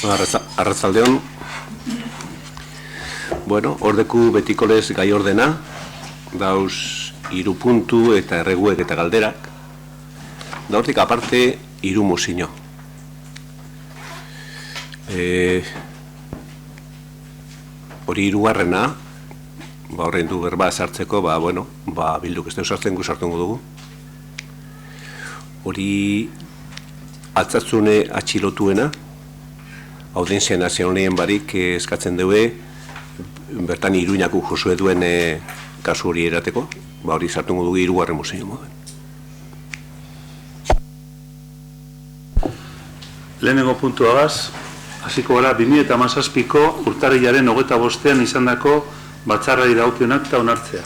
Arratzaldeon. Bueno, ordeku betikolez gai ordena, dauz 3 puntu eta erreguek eta galderak. Da hortik aparte 3 mozino. Hori 3garrena, horrein du berba sartzeko, bilduk ez sartzen sartungo dugu. Hori altzatzune atxilotuena, Audientzia Nazionalien barik eskatzen dugu, bertan Iruñako Josue duen kasu hori erateko, hori sartungo dugu 3garren mozio moden. Lehenengo puntuagaz, hasiko gara 2017ko urtarrilaren 25ean izandako batzarrari dagokionak eta onartzea.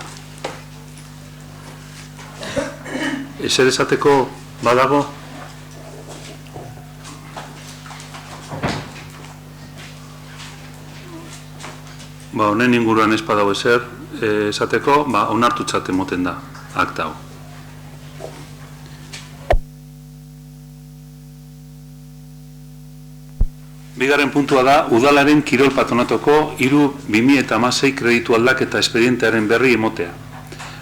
Ezer esateko badago? Honen inguruan ez badago ezer esateko, onartutzat emoten da akta hau. Bigarren puntua da, udalaren kirol patronatoko 2016 kreditu aldaketa espedientearen berri emotea.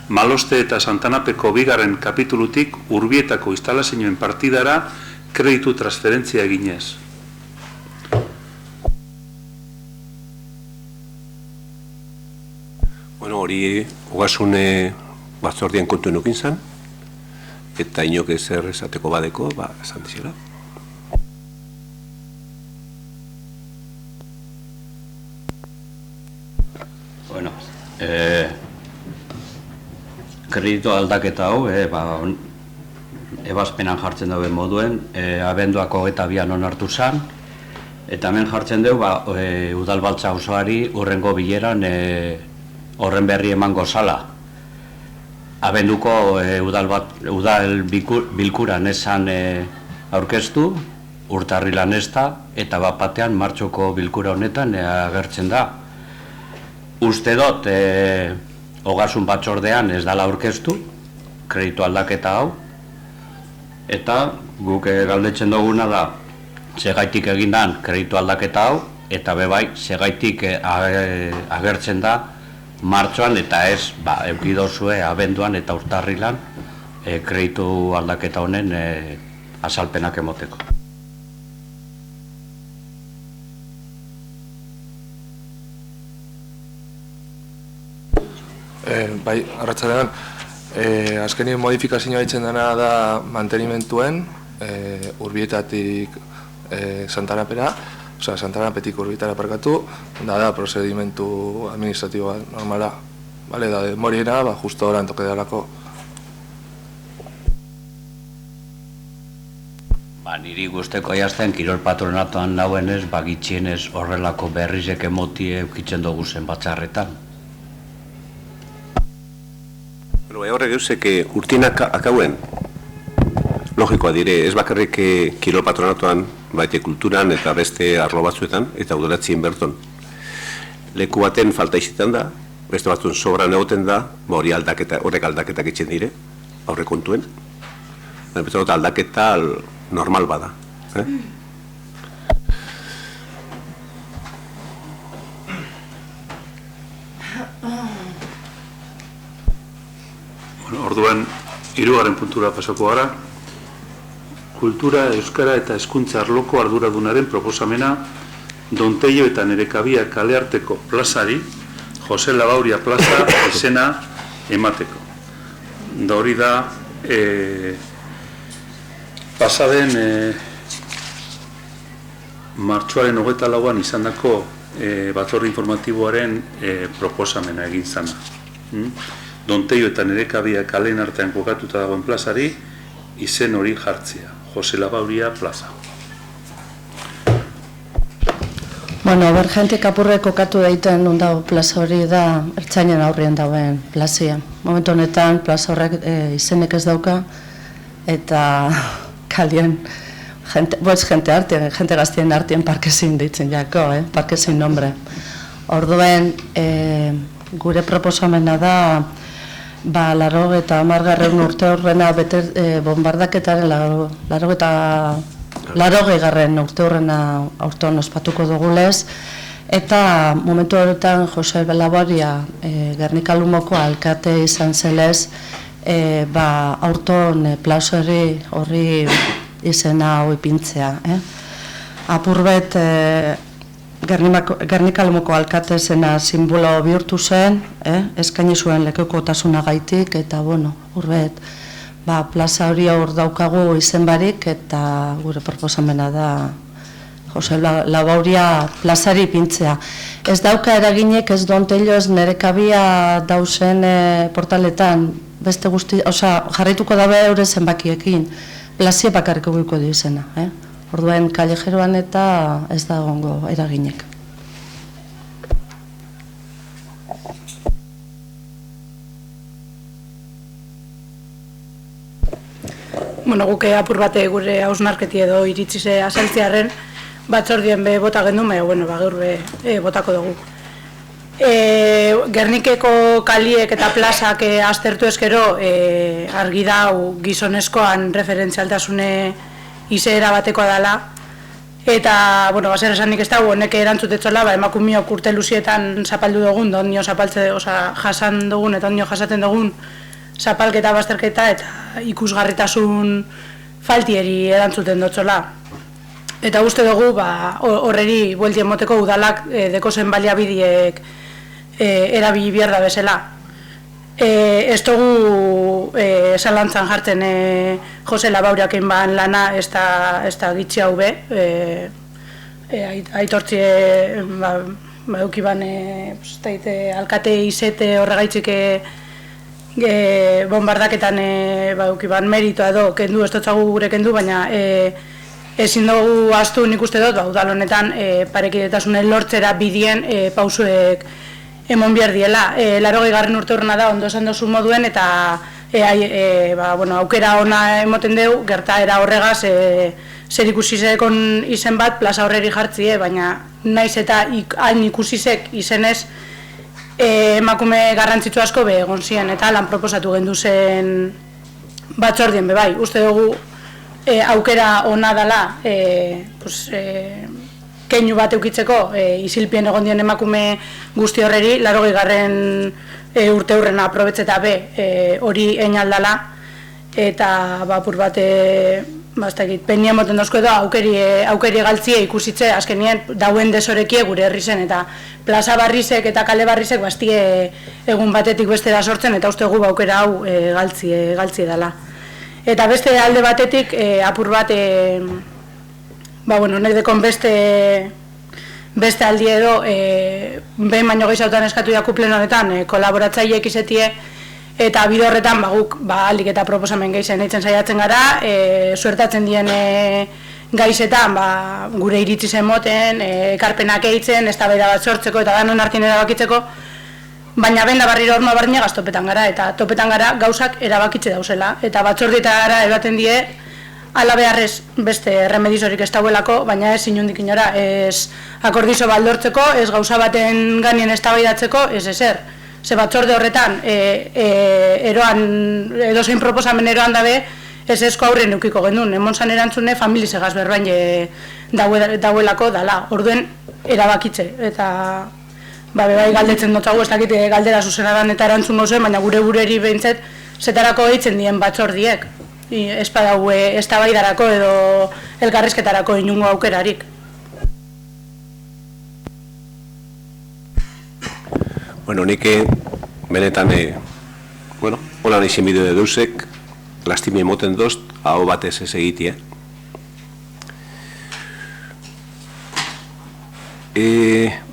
Maloste eta Santanapeko 2. kapitulutik Urbietako instalazioen partidara kreditu transferentzia eginez. Hori ogasune batzordean kontu enukin zen, eta inok ezer esateko badeko, esan dizela. Bueno, kreditu aldaketa hau, ebazpenan jartzen dauen moduen, abenduak 22an onartu zen, eta hemen jartzen dugu, udalbaltza osoari urrengo bileran horren berri emango zala. Abenduko udal bilkuran esan aurkeztu, urtarrilan ez da, eta batean martxoko bilkura honetan agertzen da. Uste dut, ogasun batzordean ez dala aurkeztu, kreditu aldaketa hau, eta guk galdetzen duguna da, segaitik egindan kreditu aldaketa hau, eta bebai, segaitik agertzen da, martxoan eta ez, eukidozue abenduan eta urtarrilan kreditu aldaketa honen azalpenak emoteko. Arratsaldean, azkenien modifikazioa ditzen dena da mantenimentuen Urbietatik Santanapera, Santanapetik Urbietara parkatu, da prozedimentu administratiboa normala. Da moriena, justo oran toke dalako. Niri guzteko jazten, kirol patronatuan nauenez, gitxienez horrelako berrizek emotie eukitzen dugu zen batzarretan. Horrek eusek urtinak akauen, logikoa dire, ez bakarrik kirol patronatuan, baite kulturan eta beste arlo batzuetan, eta udalatzien berton. Leku baten falta izitan da, beste batzuen sobran egoten da, horrek aldaketak etxen dire, aurre kontuen. Aldaketa normal bada. Orduan, 3. puntura pasako gara. Kultura, euskara eta hezkuntza arloko arduradunaren proposamena Donteio eta Nerekabia kalearteko plazari Jose Labauria plaza izena emateko. Da hori da pasaden martxoaren 24an izandako batzorde informatiboaren proposamena egin zana. Donteio eta Nerekabia kaleen artean kokatuta dagoen plazari izen hori jartzea, Jose Labauria plaza. Jente kapurre kokatu daiten nundau plaza hori da ertzainen aurrien dauen plazia. Momentu honetan plaza horrek izenek ez dauka eta kalien jente gaztien artien parkezin ditzen jako, parkezin nombre. Orduen gure proposamena da 80 urte horrena bombardaketaren 80. urte horrena aurton ospatuko dugulez, eta momentu horretan Jose Laboria Gernika Lumoko alkate izan zelez, aurton plazo horri izena hau ipintzea. Apurbet Gernika Lumoko alkate zena simbolo bihurtu zen, eskaini zuen lekukotasunagaitik, eta urbet plaza hori hor daukagu izen barik, eta gure proposamena da Jose Labauria plazari ipintzea. Ez dauka eraginek ez Dontello ez Nerekabia dauzen portaletan, beste guzti, jarraituko dabe eure zenbakiekin, plazia bakarriko guiko du izena. Orduen kallejeroan eta ez da egongo eraginek. Guke apur bate gure hausnarketi edo iritzise azaltzearen batzordien bota gendu, gaur botako dugu. Gernikeko kaliek eta plazak aztertu eskero argi dau gizonezkoan referentzialtasune izeera batekoa dela, eta, baser esanik ez dago, honek erantzutetzola, emakumiok urte luzietan zapaldu dugun, donio zapaltze, jasan dugun eta onio jasaten dugun zapalketa, bazterketa eta ikusgarritasun faltieri erantzuten dutzola. Eta uste dugu, horreri bueltien moteko udalak dekozen baliabideek erabili behar da bezala. Ez dugu zalantzan jartzen Jose Labauriak egin lana ez da gitzi hau be. Aitortzie eukiban alkate izete horregaitzik bombardaketan eukiban meritoa edo kendu, ez dutzagu gure kendu, baina ezin dugu astu nik uste dut, udal honetan parekidetasunen lortzera bidien pausuek emon behar diela. 80. urte horrena da, ondo esan dozu moduen, eta aukera ona emoten dugu, gertaera horregaz zer ikusizekon izen bat plaza horreri jartzie, baina naiz eta hain ikusizek izenez emakume garrantzitsu asko egon ziren, eta lan proposatu gendu zen batzordien bai. Uste dugu aukera ona dela keinu bat eukitzeko isilpien egon dien emakume guzti horreri, 80. urte hurrena aprobetzeta hori einaldala, eta apur bat penien moten dozko edo aukeri galtzie ikusitze, azkenien dauen desorekie gure herri zen, eta plaza barrizek eta kale barrizek bastie egun batetik bestera sortzen, eta uste gu aukera hau galtzie dela. Eta beste alde batetik apur bat honek dekon beste aldi edo behin baino gehiagotan eskatu jaku pleno honetan kolaboratzaileek izetie, eta bide horretan guk aldik eta proposamen gehizen eitzen saiatzen gara, suertatzen dien gaizetan gure iritzi zen moten, ekarpenak eitzen, eztabaida bat sortzeko eta danon hartien erabakitzeko, baina benda barriro horma barriñegaz topetan gara, eta topetan gara gauzak erabakitze dauzela, eta batzordietara ebaten die ala beharrez beste remedizorik ez dauelako, baina ez inundik inora, ez akordizo baldortzeko, ez gauza baten ganien eztabaidatzeko, ez ezer. Ze batzorde horretan, edozein proposamen eroan dabe, ez ezko aurren eukiko genuen. Emonsan erantzune familizegaz berbain dauelako dala, orduen erabakitze. Eta bai galdetzen dutzagu, ez dakit galdera zuzenadan eta erantzun gozen, baina gure bureri behintzet zetarako eitzen dien batzordiek. Ez badau eztabaidarako edo elkarrizketarako inungo aukerarik. Nik benetan, hola nahi zenbide deusek, lastimi emoten dozt, hau batez ez egitea.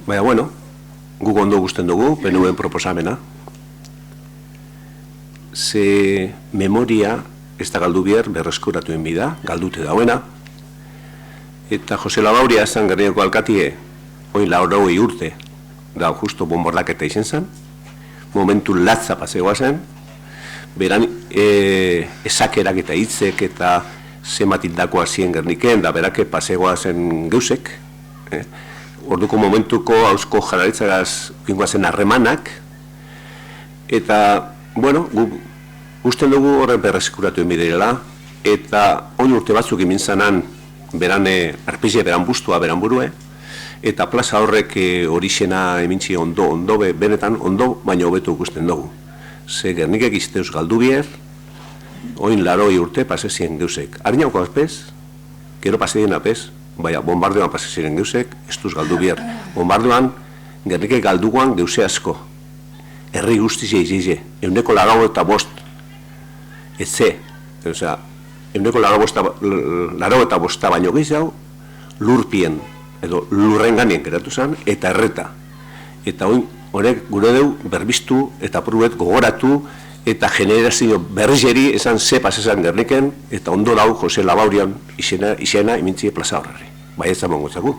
Baina, guk ondo guzten dugu, benuen proposamena. Ze memoria ez da galdu behar berreskuratuen bida, galdute dauena. Eta Jose Labauria esan Gernikako alkatie, oin 80 urte, da justo bombardaketa izen zen, momentu latza pasegoa zen, beran esakerak eta hitzek eta zenbat hildakoa ziren Gerniken, da berake pasegoa zen geusek, orduko momentuko hausko jarraitzagaz pingoa zen harremanak, eta, usten dugu horren berreskuratuen bideela, eta oin urte batzuk imin zanan beran arpize, beran bustua, beran burue, eta plaza horrek horixena emintzi ondo, benetan ondo, baina hobetu ikusten dugu. Ze Gernikek izteuz galdu bier, oin 80 urte pasezien geusek. Harinauko azpez, gero pasezien apez, baina bombardioan pasezien geusek, ez duz galdu bier. Bombardoan, Gernikek galduan geuse asko. Herri guztizia izize, 185 etze, osea, 185 baino gehiago, lurpien, edo lurren ganien geratu zen, eta erreta. Eta horrek gure deu berbiztu eta pruet gogoratu eta generazio berrizeri esan ze pasesan Gerniken, eta ondo dau Jose Labaurian izena imintzie plaza horreri. Bai ez zaman gotzaku.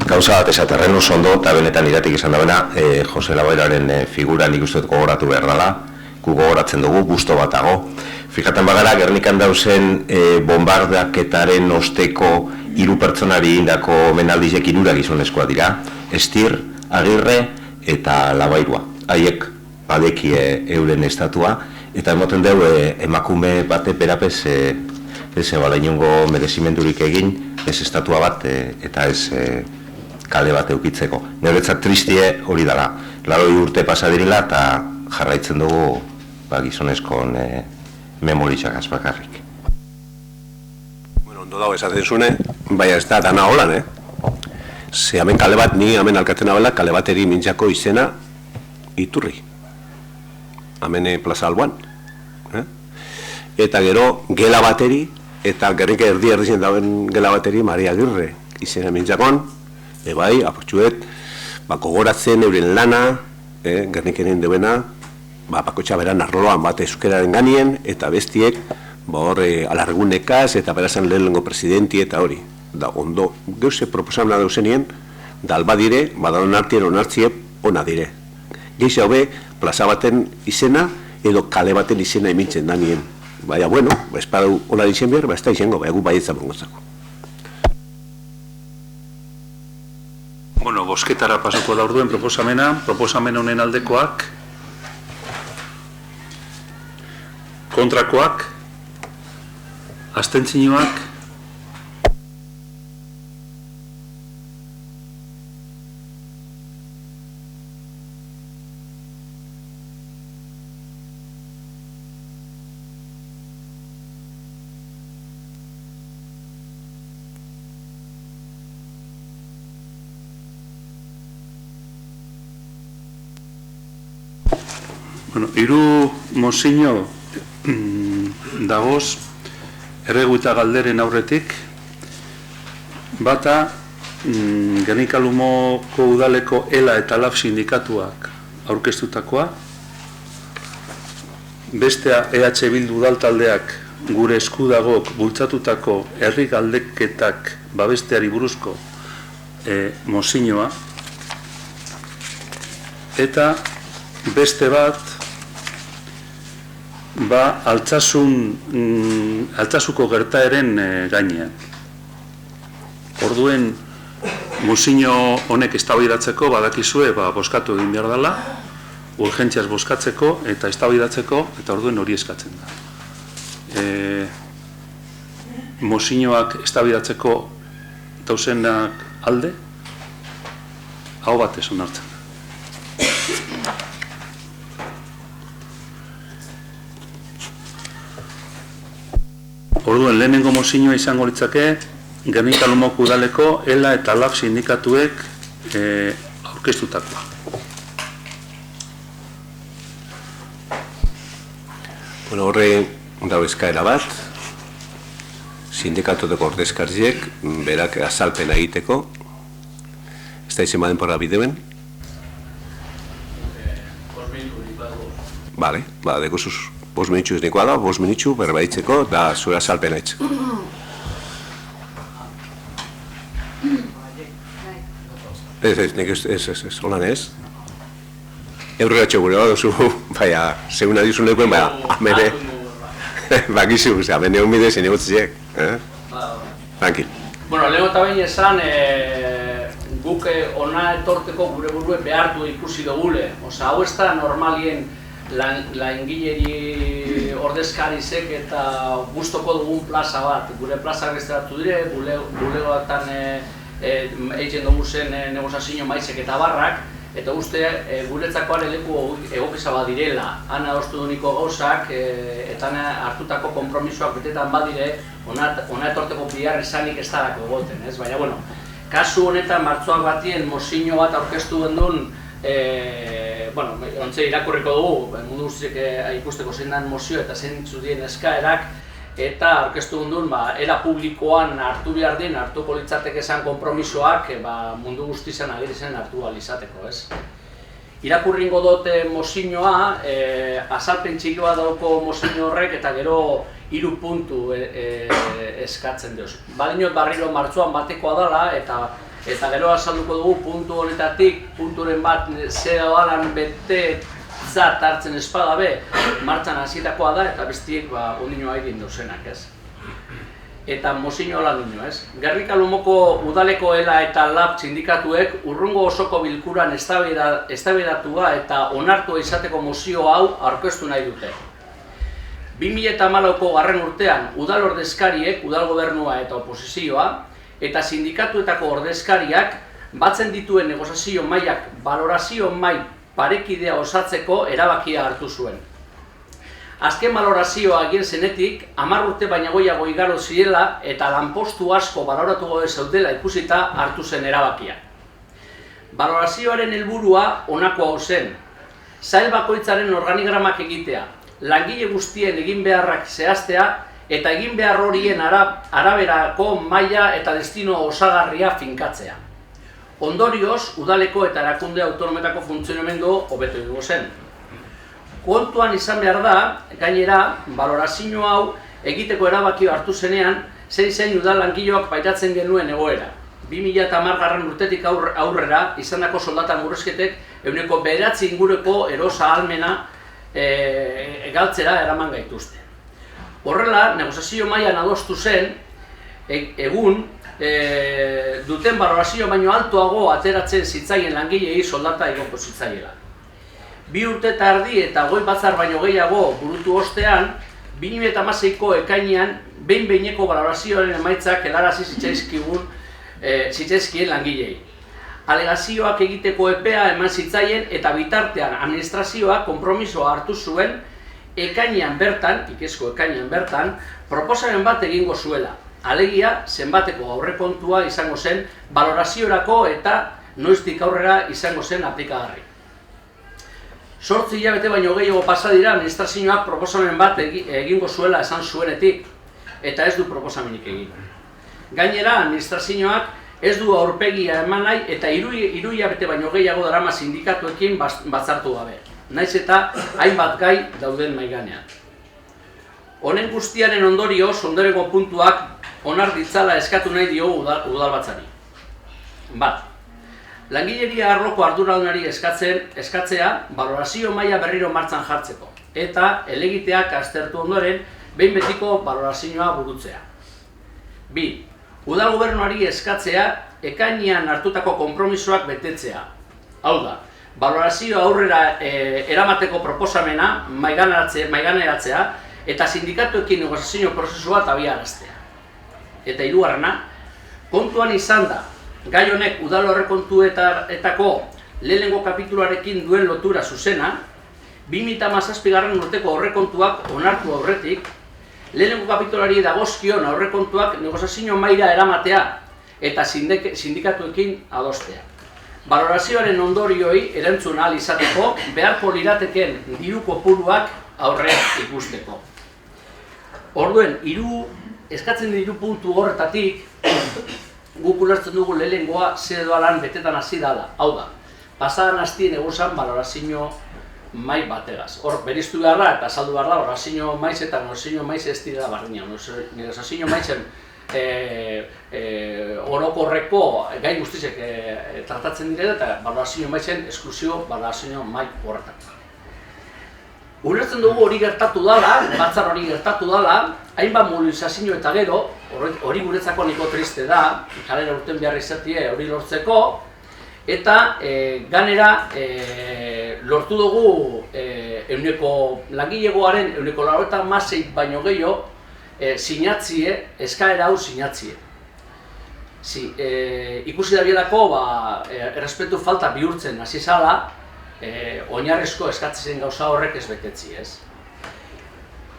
Gauza bat esaterren oso ondo, eta benetan iratik izan dabena, Jose Labauraren figura nik uste dut gogoratu behar dela, gu gogoratzen dugu, gusto bat dago. Fijaten bagara, Gernikan dauzen bombardaketaren osteko 3 pertsonari indako omenaldizek 3 gizonezkoa dira, Estir, Agirre eta Labairua. Haiek badekie euren estatua, eta emoten dugu emakume bate berapez ez bala inongo merezimendurik egin, ez estatua bat eta ez kale bat eukitzeko. Niretzat tristie hori dara. 80 urte pasa direla eta jarraitzen dugu gizonezkon memorizak azbakarrik. Bueno, ondo dago esaten zune, baina ez da dana holan, Ze hemen kale bat, ni hemen alkatzen abela, kale bateri mintzako izena Iturri. Hemen plaza alboan. Eta gero, gela bateri, eta Gernika erdi-erdizien dauen gela bateri Maria Agirre izena mintzakon, bai, apotxuet, gogoratzen euren lana, Gernikenen debena, bakotxa beran arloan bat euskeraren ganien, eta bestiek, alargunekaz, eta berazan lehenengo presidenti eta hori. Da, ondo, geuse proposamena dauzenien, da alba dire, badalon artien onartzie ona dire. Geixe hobe, plaza baten izena, edo kale baten izena emintzen da nien. Baina, bueno, ez parau ona dizen behar, ez da izango, gu baietza mongotzako. Bueno, bosketara pasako da orduen proposamen honen aldekoak, kontrakoak, abstentzioak, bueno, 3 mozio dagoz erregu eta galderen aurretik. Bata, Gernika Lumoko udaleko ELA eta LAF sindikatuak aurkeztutakoa. Bestea EH Bildu udaltaldeak gure eskudagok bultzatutako herri galdeketak babesteari buruzko mozioa. Eta beste bat, Altsasuko gertaeren gainean. Orduen, mozio honek eztabaidatzeko badakizue boskatu egin behar dela, urgentziaz boskatzeko eta eztabaidatzeko, eta orduen hori eskatzen da. Mozioak eztabaidatzeko dauzenak alde, hau batez onartzen da. Orduen, lehenengo mozioa izango litzake, Gernika Lumoko udaleko ELA eta LAF sindikatuek aurkeztutakoa. Bueno, horre dago eskaera bat, sindikatuteko ordezkariek, berak azalpena egiteko, ez da izan baden porra bideuen? Bale, dekuzuz. 5 minutxu ez nikoa da, 5 minutxu berbaitzeko eta zure azalpena etz. Ez, holan ez. Eurregatxo gure bat duzu, baina, seguna dizun lekoen, baina, amene, bakizu, amene hon bidez inegotziek. Tranquil. Bueno, lehenko eta behin esan, guk ona etorteko gure burue behartu ikusi dugule. Osa, hau ez da normalien langileri ordezkarizek eta gustoko dugun plaza bat. Gure plazak bestelatu dire, bulegoetan egiten dugu zen negoziazio maizek eta barrak, eta uste guretzakoan leku egokisa badirela. Han adostu duniko gauzak eta hartutako konpromisoak betetan badire, ona etorteko bihar izanik ez darako egoten, ez? Baina, bueno, kasu honetan martxoak batien mozio bat aurkeztu gendun, bueno, ontze irakurriko dugu, mundu guztiek ikusteko zein den mozio eta zein zudien eskaerak, eta aurkeztu gendun, era publikoan hartu behar din, hartuko litzateke esan konpromisoak mundu guztizan agirizen hartu alizateko, ez? Irakurringo dute mozioa, azalpen txikioa dauko mozio horrek eta gero 3 puntu eskatzen deuz. Badinot barriro martxoan batekoa dela eta gero azalduko dugu puntu honetatik, punturen bat zehoalan betetzat hartzen espada be, martxan hasietakoa da eta bestiek ondinoa egin dauzenak, ez? Eta mozio lan dino, ez? Gernika Lumoko udaleko ELA eta LAB sindikatuek urrungo osoko bilkuran eztabaidatua eta onartua izateko mozio hau aurkeztu nahi dute. 2014ko garren urtean udal ordezkariek, udal gobernua eta oposizioa, eta sindikatuetako ordezkariak batzen dituen negoziazio mailak balorazio mail parekidea osatzeko erabakia hartu zuen. Azken balorazioa egin zenetik, 10 urte baina goiago igaro zirela eta lanpostu asko baloratu gabe zeudela ikusita hartu zen erabakia. Balorazioaren helburua honako hau zen. Sail bakoitzaren organigramak egitea, langile guztien egin beharrak zehaztea eta egin behar horien araberako maila eta destino osagarria finkatzea. Ondorioz, udaleko eta erakunde autonometako funtzionamendu hobetu egingo zen. Kontuan izan behar da, gainera, balorazio hau egiteko erabaki hartu zenean, zein udal langileak pairatzen genuen egoera. 2010 urtetik aurrera izandako soldata murrizketek 9% ingureko erosa ahalmena galtzera eraman gaituzte. Horrela, negoziazio mailan adostu zen, egun duten balorazio baino altoago ateratzen zitzaien langilei soldata igoko zitzaiela. 2 urte eta erdi eta goi batzar baino gehiago burutu ostean, 2016ko ekainean behin-behineko balorazioaren emaitzak helarazi zitzaizkien langilei. Alegazioak egiteko epea eman zitzaien eta bitartean administrazioak konpromisoa hartu zuen ekainean bertan, ikezko ekainean bertan, proposamen bat egingo zuela. Alegia, zenbateko aurrekontua izango zen baloraziorako eta noiztik aurrera izango zen aplikagarri. 8 hilabete baino gehiago pasa dira administrazioak proposamen bat egingo zuela esan zuenetik, eta ez du proposamenik egin. Gainera, administrazioak ez du aurpegia eman nahi eta 3 hilabete baino gehiago darama sindikatuekin batzartu gabe. Naiz eta hainbat gai dauden maiganean. Honen guztiaren ondorioz, ondorengo puntuak onar ditzala eskatu nahi diogu udalbatzari. Bat, langileria arloko arduradunari eskatzea balorazio maila berriro martxan jartzeko eta helegiteak aztertu ondoren behin betiko balorazioa burutzea. 2. Udal gobernuari eskatzea ekainean hartutako konpromisoak betetzea. Hau da, balorazio aurrera eramateko proposamena maiganeratzea eta sindikatuekin negoziazio prozesua abiaraztea. Eta 3. Kontuan izan da, gai honek udal aurrekontuetako lehenengo kapituluarekin duen lotura zuzena, 2017 urteko aurrekontuak onartu aurretik, lehenengo kapitulari dagozkion aurrekontuak negoziazio maila eramatea eta sindikatuekin adostea. Balorazioaren ondorioi erantzun ahal izateko beharko lirateken diru kopuruak aurre ikusteko. Orduen, eskatzen diru puntu horretatik, guk ulertzen dugu lehenengoa zedoa lan betetan hasi dela. Hau da, pasadan hastien eguzan balorazio mai bategaz. Hor, beriztu behar da eta saldu behar da, balorazio maiz eta negoziazio maiz ez direla bardina. Negoziazio maizen orokorreko gai guztizek tratatzen direla eta balorazio maizen esklusio balorazio mai horretan. Ulertzen dugu hori gertatu dela, batzar hori gertatu dela, hainbat mobilizazio eta gero, hori guretzako niko triste da, kalera urten behar izatie hori lortzeko, eta ganera lortu dugu langilegoaren 96 baino gehiago sinatzie, eskaera hau sinatzie. Ikusi da bielako, errespetu falta bihurtzen hasi zala, oinarrizko eskatzen gauza horrek ez betetzi, ez?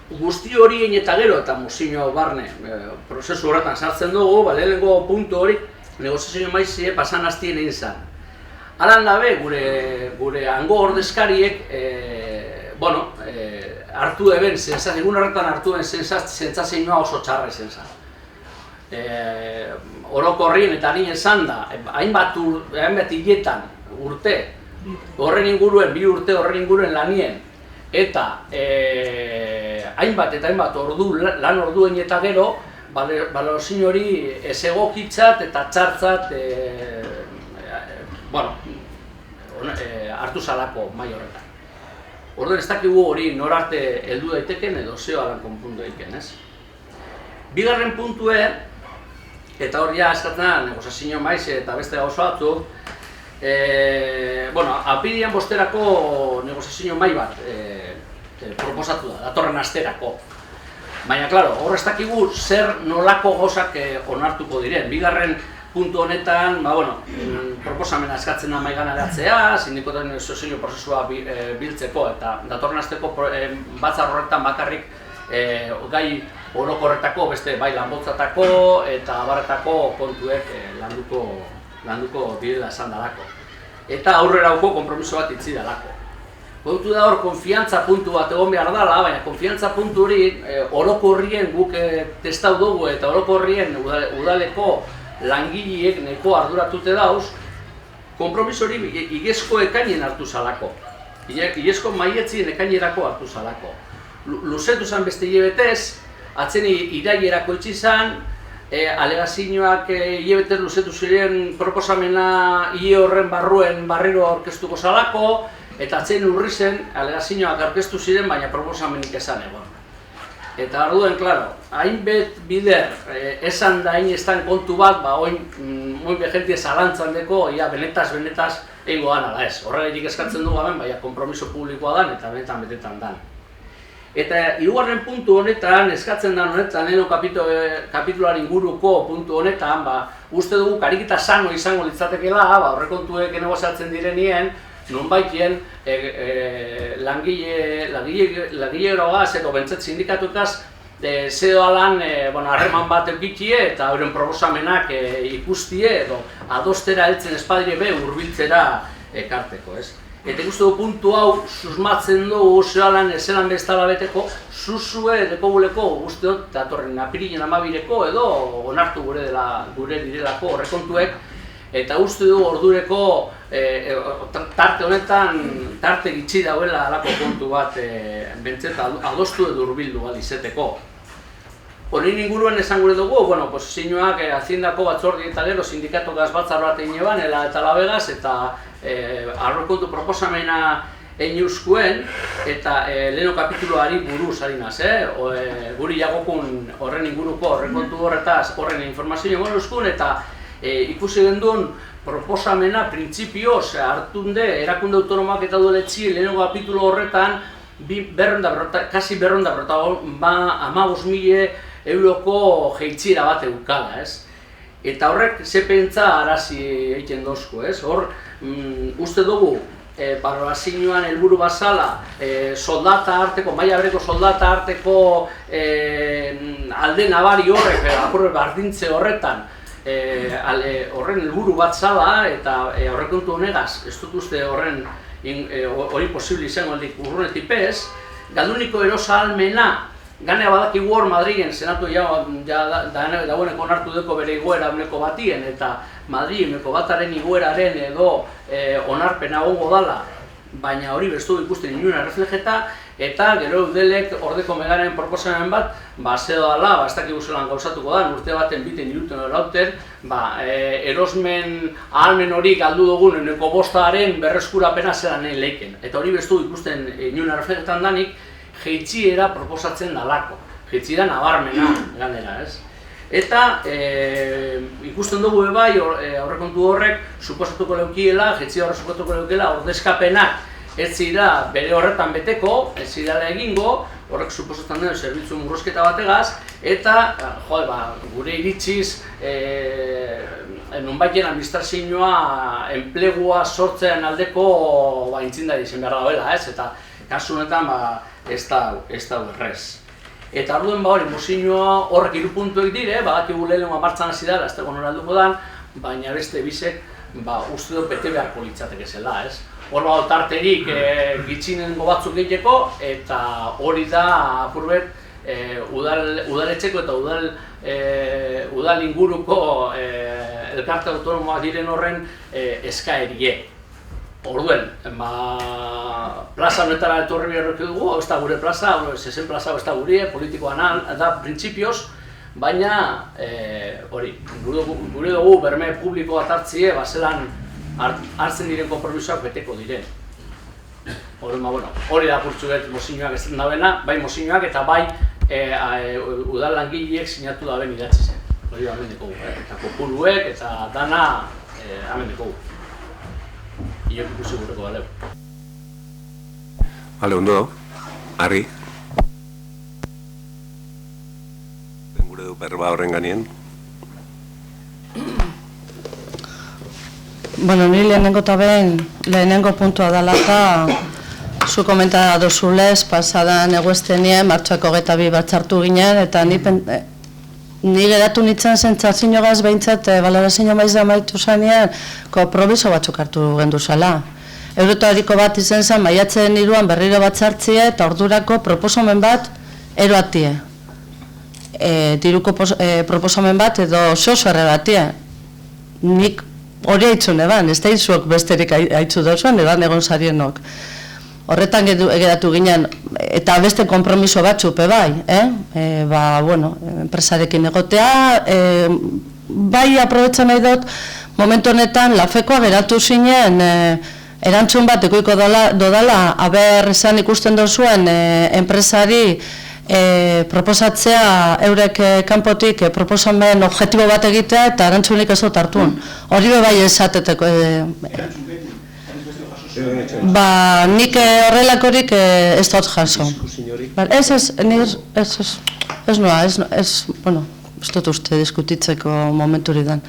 Guzti horien eta gero eta mozio barne prozesu horretan sartzen dugu, lehenengo puntu hori negoziazio maizie pasan hastien egin zen. Alan dabe, gure hango ordezkariek, hartu eben, egun horretan hartu eben sentsazioa oso txarra izan zen. Orokorrien eta nien esan da, hainbat hiletan urte, horren inguruen, 2 urte horren inguruen lanien, eta hainbat lan orduen eta gero, balozin hori ez egokitzat eta txartzat hartu zalako mai horretan. Orduan ez dakigu hori norarte heldu daiteken edo zeo alan konpundu daiken, ez? Bigarren puntue, eta hori eskatzen negoziazio maiz eta beste gauza batzuk, apirian bosterako negoziazio mai bat proposatu da, datorren asterako. Baina, klaro, hor ez dakigu zer nolako gauzak onartuko diren. Bigarren puntu honetan, proposamena eskatzen da maiganeratzea, sindikoten sozio prozesua biltzeko eta datorren asteko batzar horretan bakarrik gai orokorretako, beste bai lanbotzatako eta abarretako kontuek landuko direla esan dalako. Eta aurrerauko konpromiso bat itzi dalako. Kontu da hor, konfiantza puntu bat egon behar dela, baina konfiantza puntu hori orokorrien guk testau dugu eta orokorrien udaleko langileek nahiko arduratute dauz, konpromiso hori igezko ekainen hartu zalako. Igezko maietzien ekainerako hartu zalako. Luzetu zen beste hilabetez, atzen irailerako itxi zen, alegazioak hilabetez luzetu ziren proposamena hile horren barruen barriro aurkeztuko zalako, eta atzen urri zen alegazioak aurkeztu ziren, baina proposamenik esan egon. Eta orduen, klaro, hainbet bider esan da hain estan kontu bat, oin behentie zalantzan deko, benetaz egingo dan ala ez. Horregatik eskatzen dugu hemen, baina kompromiso publikoa dan eta benetan dan. Eta hirugarren puntu honetan, eskatzen dan honetan, leheno kapituluaren inguruko puntu honetan, uste dugu karikita sano izango litzatekela, horrekontuek negoziatzen direnien, nonbaitien langile erogaz edo bentzet sindikatukaz zeo alan harreman bat eukitie eta euren proposamenak ikustie edo adostera heltzen espadire be hurbiltzera ekarteko, ez? Eta ikuste du puntu hau susmatzen dugu zeo alan ezelan bestala beteko zuzue dekoguleko uste dut datorren apirilien 12-reko edo onartu gure direlako horrekontuek. Eta uste du ordureko tarte honetan, tarte gitxi dauela alako kontu bat bentzet adostu edo urbildu izeteko. Horin inguruan esan gure dugu, zinuak Haziendako batzordi eta gero sindikatokaz batzar bat egin eban, eta labegaz, eta aurrekontu proposamena egin euskuen, eta leheno kapituluari buruz harinaz, guri jagokun horren inguruko horrekontu horretaz horren informazio egon euskun, eta ikusi genduen proposamena printzipioz hartunde erakunde autonomoak eta udaletxi lehenengo kapitulu horretan kasi 15.000 euroko jeitziera bat eukala, ez? Eta horrek zepentza arazi egiten dozko, ez? Hor, uste dugu, balorazioan helburu bazala, soldata arteko, maila bereko soldata arteko alde nabari horrek, apurre bardintze horretan, horren helburu bat zala eta horrekontu honegaz, ez dut uste hori posible izango aldik urrunetik pez, galduniko erosa almena, ganea badakigu hor Madrilen, senatu dagoeneko onartu deko bere iguera uneko batien, eta Madri uneko bataren igueraren edo onarpena gongo dala, baina hori bestu ikusten inuna reflejeta, eta gero eudelek ordeko megaren proposamen bat, zeo dala, ez dakigu zelan gauzatuko da, urte baten biten iruten erauten, erosmen ahalmen hori galdu dugun uneko bostaren berreskurapena zelan nahi leiken. Eta hori bestu ikusten inuna reflejetan danik, jeitziera proposatzen dalako, jeitziera nabarmena ganera, ez? Eta ikusten dugu bai aurrekontu horrek suposatuko leukiela, jeitziera horrek suposatuko leukiela ordezkapenak ez zira bere horretan beteko, ez zirala egingo, horrek suposatzen den zerbitzu murrizketa bategaz, eta gure iritziz nonbaiten administrazioa enplegua sortzean aldeko intzindari izan behar dauela, eta kasu honetan ez da errez. Eta orduan hori mozioa horrek 3 puntuek dire, badakigu lehenengoa martxan hasi dela, ez dago nola helduko dan, baina beste bisek uste dut bete beharko litzateke zela, ez? Hor tarterik gitxinengo batzuk egiteko, eta hori da apurbet udaletxeko eta udal inguruko elkarte autonomoak diren horren eskaerie. Orduen, plaza honetara etorri beharrek dugu, ez da gure plaza, zezen plaza ez da gure, politikoan da printzipioz, baina hori, gure dugu berme publiko bat hartzie, zelan hartzen diren konpromisoak beteko diren. Hori da purtsuet mozioak ez den dabena, bai mozioak eta bai udal langileek sinatu daben idatzi zen. Hori da hemen dugu, eta kopuruek eta dana hemen dugu. Iok ikusi gureko baleu. Bale, ondo da, Argi. Gure du berba horren ganien. Bueno, ni lehenengo puntua dela eta zu komenta dozulez, pasadan eguestenien, martxoak 22 batzartu ginen, eta ni geratu nintzen zentzatzinogaz behintzat balorazio maiz da maitu zanean, kompromiso batzuk hartu gendu zela. Eurotariko bat izan zen, maiatzen 3 berriro batzartzie eta ordurako proposamen bat eroatie. Diruko proposamen bat edo sosuarre batie. Nik hori haitzun eban, ez da izuok besterik haitzu dauzuan, eban egon zarienok. Horretan geratu ginen, eta beste konpromiso batzupe bai, enpresarekin egotea, bai aprobetxan nahi dut, momentu honetan lafekoa geratu zinen, erantzun bat ekoiko dodala, aber esan ikusten dozuen enpresari proposatzea eurek kanpotik proposamen objektibo bat egitea eta erantzunik ez dut hartun. Hori bai esateteko. Nik horrelakorik ez dut jaso. Ez noa, ez dut uste diskutitzeko momenturik dan.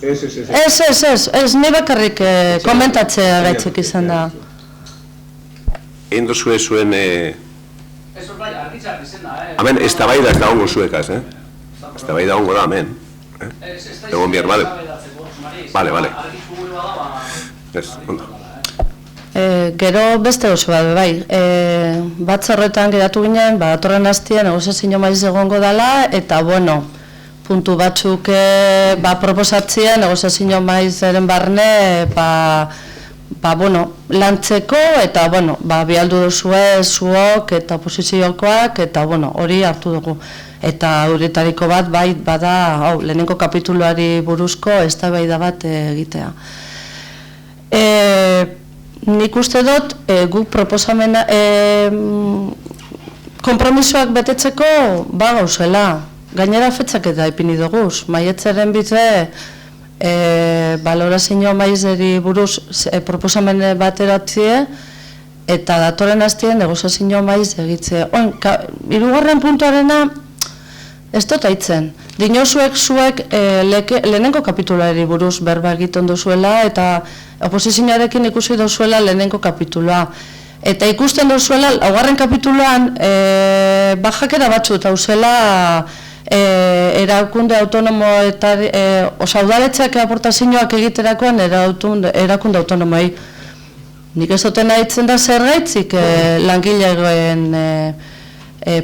Ez, ni bakarrik komentatzea gaitzik izan da. Egin dozue zuen... Hemen, ez da bai da ez da ongo zuekaz, ez da bai da ongo da, hemen. Egon bihar, bale? Bale. Ez, ondo. Gero beste oso bat, bai. Batzarretan geratu ginen, atorren hastien negoziazio maiz egongo dela, eta, puntu batzuk proposatzien negoziazio maizaren barne, lantzeko, eta, bialdu duzue zuok eta oposiziokoak, eta, hori hartu dugu. Eta horretariko bat, bai, bada, lehenengo kapituluari buruzko eztabaida bat egitea. Nik uste dut, guk proposamena, konpromisoak betetzeko, gauzela. Gainera fetzak eta ipini duguz. Maietzaren bize, balorazio maizeri buruz proposamen bat eratzie, eta datoren hastien negoziazio maiz egitze. 3. puntuarena, ez dut haitzen. Dinozuek zuek lehenengo kapituluari buruz berba egiten duzuela eta oposizioarekin ikusi duzuela lehenengo kapitulua. Eta ikusten duzuela, 2. kapituluan bajakera batzu dauzela erakunde autonomo eta udaletxeak aportazioak egiterakoan erakunde autonomoei. Nik ez duten haitzen da zergaitzik langileen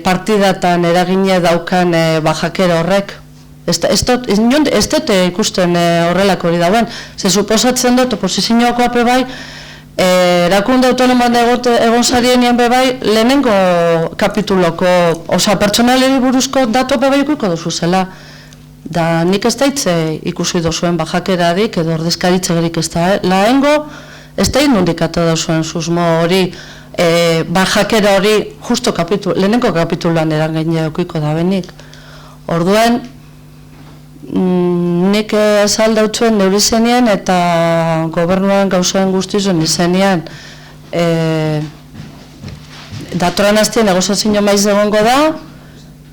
partidatan eragine daukan bajakera horrek. Ez dut ikusten horrelako hori dauen. Ze suposatzen dut, oposizioako ape bai, erakunde autonomoan egon zarienien bebai, lehenengo kapituloko, pertsonaleri buruzko datu bebai ikuiko duzu zela. Da nik ez daitze ikusi duzuen bajakerarik edo ordezkaritzegerik ez da. Lehenengo, ez da indikatu duzuen susmo hori, bajakera hori justo lehenengo kapitulan erangine ikuiko da benik. Orduan, nik saldautxuen neuri zenien eta gobernuan gauzaen guztizuen izenean datoran aztien negoziazio maiz egongo da,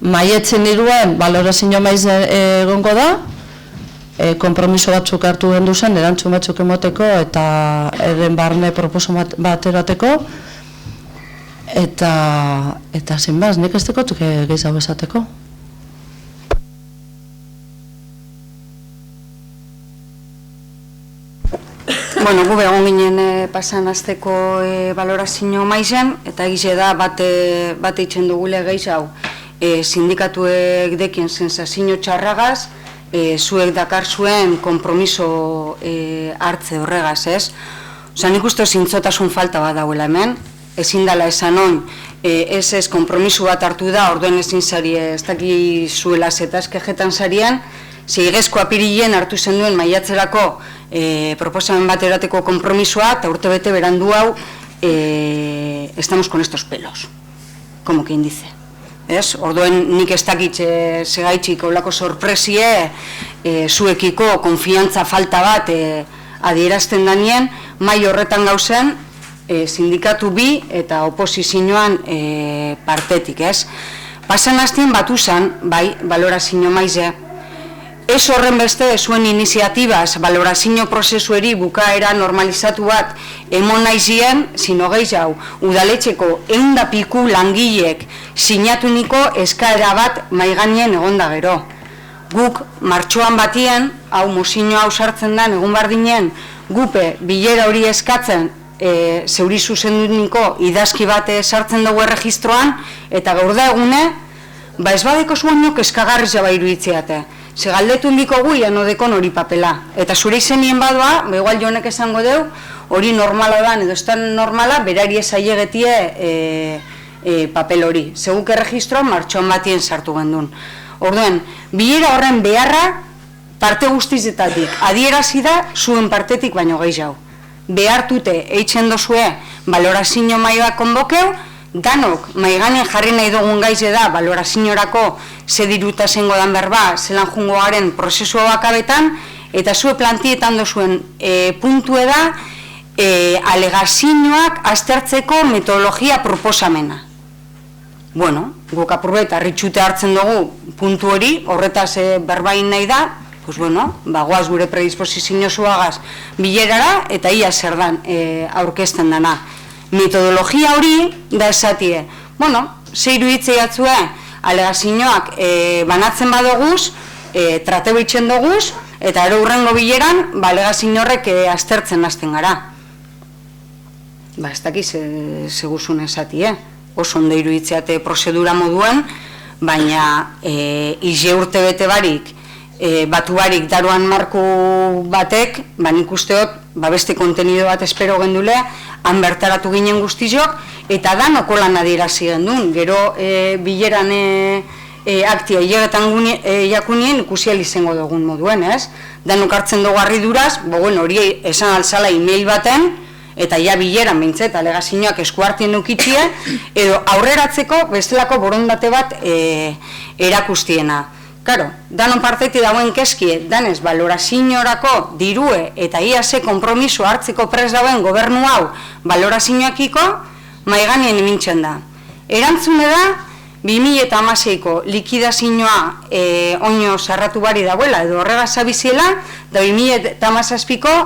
maietzen iruan balorazio maiz egongo da, konpromiso batzuk hartu gendu zen, erantzun batzuk emoteko eta eren barne proposo bat erateko, eta zinbaz, nik ez dekotuk gehiago esateko. Bueno, gu egon ginen pasan azteko balorazio maizen, eta egize da bate itxen dugule gehiago sindikatuek dekien sensazio txarragaz, zuek dakar zuen konpromiso hartze horregaz, ez? Osa, nik uste zintzotasun falta bat dauela hemen, ezin dela esan on, ez konpromiso bat hartu da, orduen ezin zari ez daki zuela zetazkejetan zarien, zeigezko apirilen hartu zen duen maiatzerako proposamen bat erateko konpromisoa, eta urte bete berandu hau, estamos con estos pelos, como quien dice. Orduen nik ez dakit segaitxik olako sorpresie zuekiko konfiantza falta bat adierazten danien, mai horretan gauzen sindikatu bi eta oposizioan partetik, ez? Pasan hastien batu zen, bai, balorazio maize, ez horren beste zuen iniziatibaz balorazio prozesueri bukaera normalizatu bat emon naizien, sino gehiago, udaletxeko 100 piku langilek sinatuniko eskaera bat maiganien egonda gero. Guk martxoan batien, hau mozino hau sartzen da, egun bardinen, gupe bilera hori eskatzen zeuri zuzenduniko idazki bat sartzen dugu erregistroan, eta gaur da egune, ez badeko zuenok eskagarri jaba iruditzeate. Ze galdetu indiko gu, anodekon hori papela. Eta zure izenien badoa, begoal jonek esango deu, hori normala da, edo ez da normala, berari esaiegetie papel hori. Zeguk erregistroan martxoan batien sartu gendun. Orduen, bilera horren beharra parte guztizetatik adierazi da zuen partetik baino gehiago. Behartute eitzen dozue balorazio maioa konbokeu, danok maiganen jarri nahi dugun gaize da baloraziorako ze diruta zengo dan berba, zelan jungo garen prozesua bakabetan, eta zue plantietan dozuen puntue da alegazioak aztertzeko metodologia proposamena. Bueno, guk apurbet arritxute hartzen dugu puntu hori, horretaz berbain nahi da, pues bueno, goaz gure predisposizio zuagaz bilerara, eta ia zer dan aurkezten dana. Metodologia hori da esatie, bueno, ze iruditzei atzue, alegazioak banatzen badoguz, trateu itxen doguz, eta ero hurrengo bileran, alegazio horrek aztertzen hasten gara. Ez dakiz seguzun esatie, oso ondo iruditzeate prozedura moduen, baina ize urte bete barik, batu barik daruan marku batek, nik usteot, beste kontenido bat espero gendule, han bertaratu ginen guztizok, eta danoko lan adierazi gendun, gero bileran aktia hilegetan jakunien ikusial izango dugun moduen, ez? Danok hartzen dugu harriduraz, hori esan alzala e-mail baten, eta ja bileran behintzet, alegazioak eskuartien ukitxie, edo aurreratzeko bestelako borondate bat erakustiena. Karo, danon partetik dagoen keskie, danez baloraziorako dirue eta ia ze konpromiso hartzeko prest dagoen gobernu hau balorazioakiko, maiganien imintzen da. Erantzune da, 2016ko likidazioa oino sarratu bari dauela, edo horrega zabiziela, da 2017ko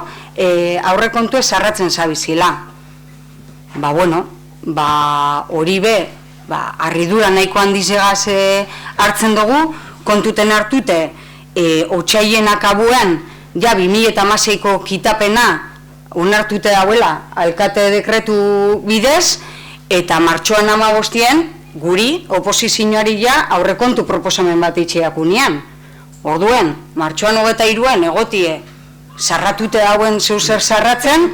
aurrekontu sarratzen zabiziela. Hori be, arridura nahiko handizegaz hartzen dugu, kontuten hartute, otsaien akabuan, ja 2016ko kitapena onartute dauela alkate dekretu bidez, eta martxoan 15 guri, oposizioari ja, aurrekontu proposamen bat itxeakunean. Orduen, martxoan 23an egotie, sarratute dauen zeuzer sarratzen,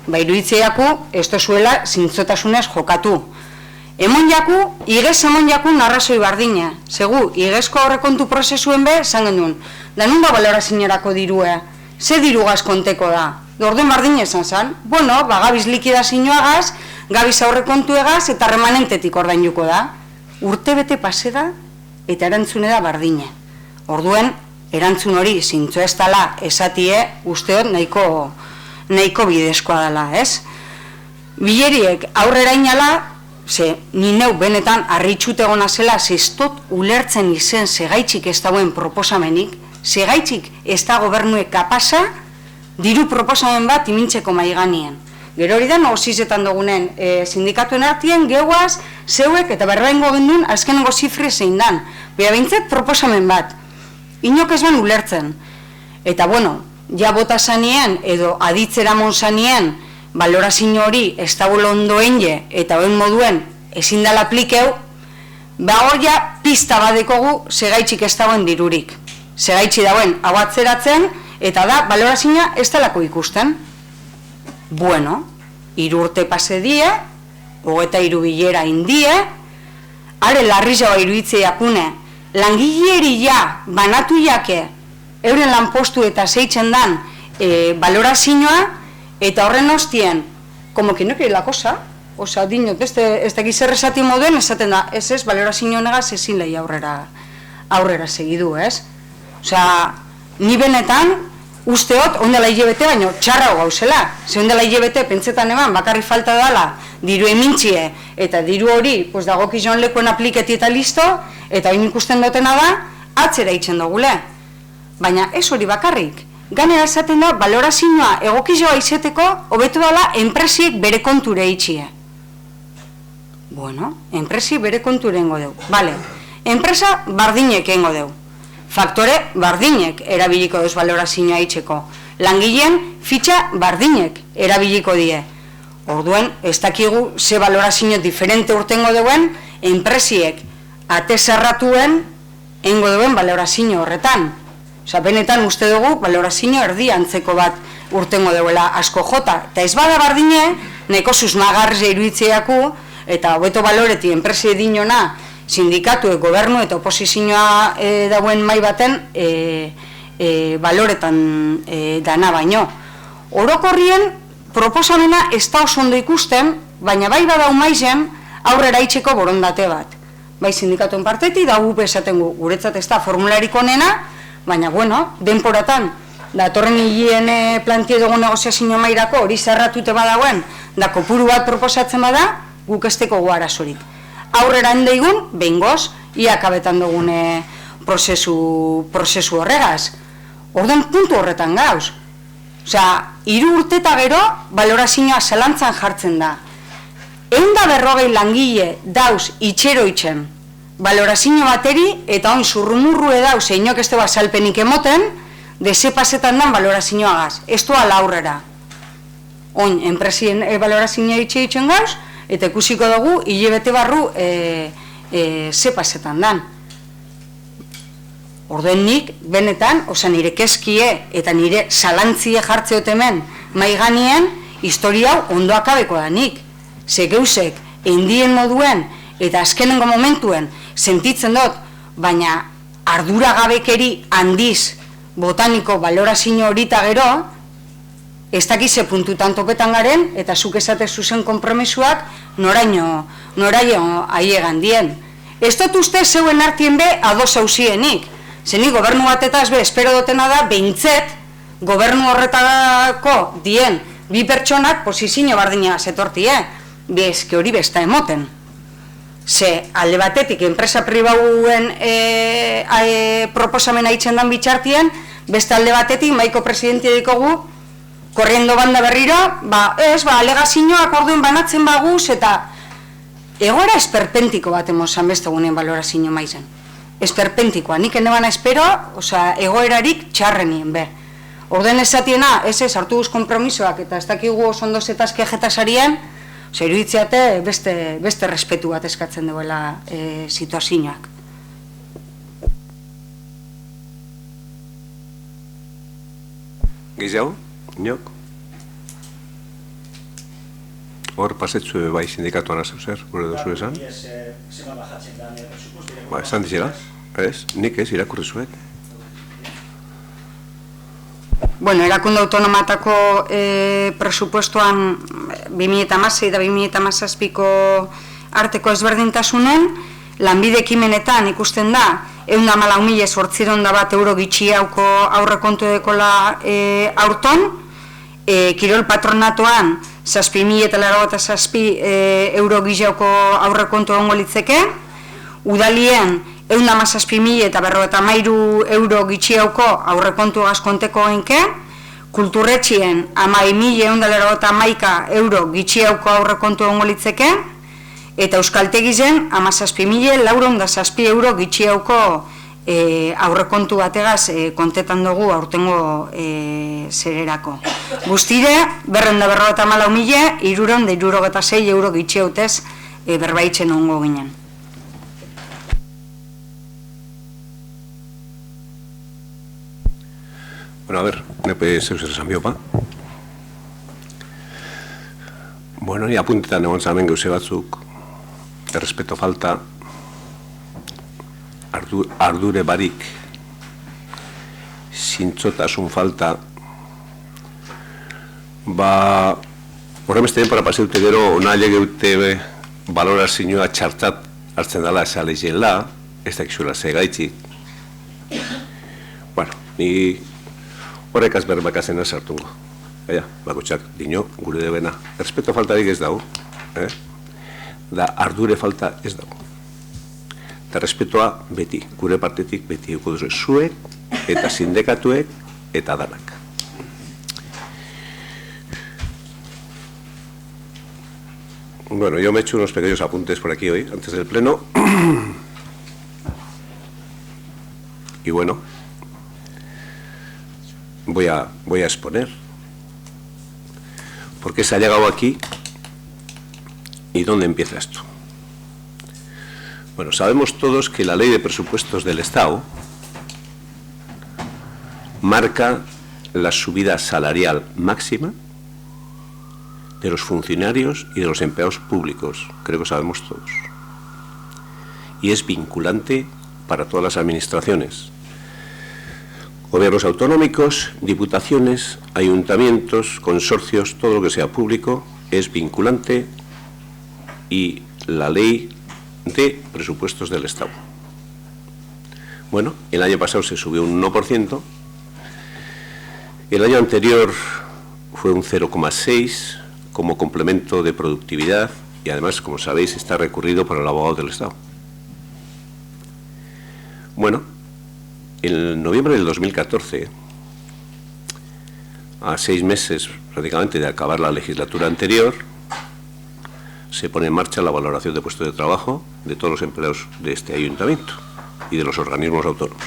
iruditzeaku, ez dozuela zintzotasunez jokatu. Emon jaku, igez emon jaku narrazoi bardina. Segu, igezko aurrekontu prozesuen be, zan gendun. Da nun da baloraziorako dirua? Ze dirugaz konteko da? Orduen bardina esan zan. Bueno, gabiz likidazioagaz, gabiz aurrekontuegaz eta remanentetik ordainuko da. Urte bete pase da eta erantzune da bardina. Orduen, erantzun hori zintzo ez dela esatie usteot nahiko bidezkoa dela, ez? Bileriek aurrera inala, ze ni neu benetan harritxute gona zela, ze ez dut ulertzen izen segaitxik ez dauen proposamenik, segaitxik ez da gobernuek kapasa diru proposamen bat imintzeko maiganien. Gero hori da negozizetan dugunen sindikatuen artien, geuaz, zeuek eta berbaingo gendun azkenengo zifre zein dan. Bea bintzet proposamen bat, inok ez ban ulertzen. Eta bueno, ja bota zanien edo aditzera mon zanien balorazio hori ez da ondoen eta hoen moduen ezin dala aplikeu, ba hor ja pista badekogu segaitxik ez dauen dirurik. Segaitxi dauen hau atzeratzen eta da balorazioa ez dalako ikusten. Bueno, 3 urte pase die, 23 bilera indie, are larrizagoa iruditzeakune, langileri ja banatu jake euren lanpostu eta zeitzen dan balorazioa, eta horren ostien, como que no quiere la cosa, oza, dinot, ez da gizerrezati moduen, esaten da, ez, balorazio negaz ezin lehi aurrera segidu, ez? Oza, ni benetan, usteot, ondela hilebete, baino txarra gauzela. Ze ondela hilebete, pentsetan eman, bakarri falta dala, diru emintxie, eta diru hori, pues dagokizon lekuen apliketi eta listo, eta hain ikusten dutena da, atzera itzen dugule. Baina ez hori bakarrik. Ganera esaten da, balorazioa egokizoa izeteko, hobetu dala, enpresiek bere konture itxie. Bueno, enpresiek bere konture engo deu. Vale, enpresa bardinek engo deu. Faktore bardinek erabiliko duz balorazioa itxeko. Langileen fitxa bardinek erabiliko die. Orduen, ez dakigu ze balorazio diferente urtengo duen, enpresiek atezarratuen engo duen balorazio horretan. Osa, benetan uste dugu balorazio erdi antzeko bat urtengo duela asko jota. Eta ez bada bardine, neko susmagarri iruditzeaku, eta hobeto baloreti enpresi dinona, sindikatu, gobernu eta oposizioa dauen mai baten baloretan dana baino. Orokorrien proposamena ez da oso ondo ikusten, baina bai badau maizen aurrera itxeko borondate bat. Bai sindikatuen parteti da gupe esaten guretzat ez da formularik onena, baina bueno, denporatan, datorren hilien plantie dugu negoziazio mairako hori zerratute badagoen, da kopuru bat proposatzen bada, guk esteko guarazorik. Aurrera handeigun, behingoz, iakabetan dugune prozesu horregaz. Orden puntu horretan gauz. Osea, 3 urte eta gero, balorazioa zalantzan jartzen da. 140 langile dauz itxero itxen. Balorazio bateri, eta oin zurrumurrue dauz, einok ez teba salpenik emoten, deze pasetan dan balorazioagaz. Ez doa aurrera. Oin, enpresien balorazioa itxen gauz, eta ikusiko dugu, hilebete barru ze pasetan dan. Orduen nik, benetan, oza nire keskie eta nire salantzie jartzeot hemen maiganien, historia hau ondo akabeko da nik. Ze geusek, endien moduen eta azkenengo momentuen sentitzen dut, baina arduragabekeri handiz botaniko balorazio horita gero, ez dakize puntutan topetan garen, eta zuk esate zuzen konpromesuak noraino aiegan dien. Ez dut uste zeuen artien be ados hausienik. Zenik gobernu batetaz be, espero dutena da, behintzet, gobernu horretako dien bi pertsonak posizio bardina zetortie, bezke hori besta emoten. Ze alde batetik enpresa pribauen proposamena itzen dan bitxartien, beste alde batetik maiko presidentia dikogu, korriendo banda berriro, alegazioak orduen banatzen baguz, eta egoera esperpentiko bat emozan beste gunean balorazio maizen. Esperpentikoa, nik ene bana espero, egoerarik txarrenien, be. Orden esatiena, ez hartu guz kompromisoak, eta ez dakigu ondo zetaz kejetasarien, iruditzeate beste respetu bat eskatzen duela situazioak. Gehiago? Inok? Hor pasetzu bai sindikatuan azeu zer, gure duzu esan? Ba, esan dizela? Ez, nik ez, irakurri zuet. Bueno, erakunde autonomatako presupuestoan 2016 eta 2017ko arteko ezberdintasunen, lanbide ekimenetan ikusten da, 114.801 euro gitxiauko aurrekontu dekola aurton, kirol patronatuan 7.087 euro gitxiauko aurrekontu egongo litzeke, udalien 117.053 euro gitxiauko aurrekontu gazkonteko enke, kulturretxien 11.191 euro gitxiauko aurrekontu egongo litzeke, eta euskaltegizen 17.407 euro gitxiauko aurrekontu bategaz kontetan dugu aurtengo zererako. Guztire, 254.366 euro gitxiautez berbaitzen ongo ginen. Bueno, a ver, nepe zeus esan biopa. Bueno, ni apuntetan egon zamen gauze batzuk, errespeto falta, ardure barik, zintzotasun falta, horren beste den para paseute gero, ona legeute balorazioa txartzat hartzen dela esa lehiela, ez da ikxula ze gaitxik. Bueno, ni horrekaz berbakazen sartungo. Baina, bakotxak, dino, gure debena. Errespeto faltarik ez dago. Da, ardure falta ez dago. Eta respetoa beti, gure partetik beti euko duzu. Zuek eta sindikatuek eta danak. Bueno, yo me he hecho unos pequeños apuntes por aquí hoy, antes del pleno. Y bueno, voy a exponer por qué se ha llegado aquí y dónde empieza esto. Bueno, sabemos todos que la Ley de Presupuestos del Estado marca la subida salarial máxima de los funcionarios y de los empleados públicos, creo que sabemos todos. Y es vinculante para todas las administraciones. Gobiernos autonómicos, diputaciones, ayuntamientos, consorcios, todo lo que sea público es vinculante y la ley de presupuestos del Estado. Bueno, el año pasado se subió un 1%, el año anterior fue un 0,6% como complemento de productividad y además, como sabéis, está recurrido por el abogado del Estado. Bueno, en noviembre del 2014, a 6 meses prácticamente de acabar la legislatura anterior, se pone en marcha la valoración de puestos de trabajo de todos los empleados de este ayuntamiento y de los organismos autónomos.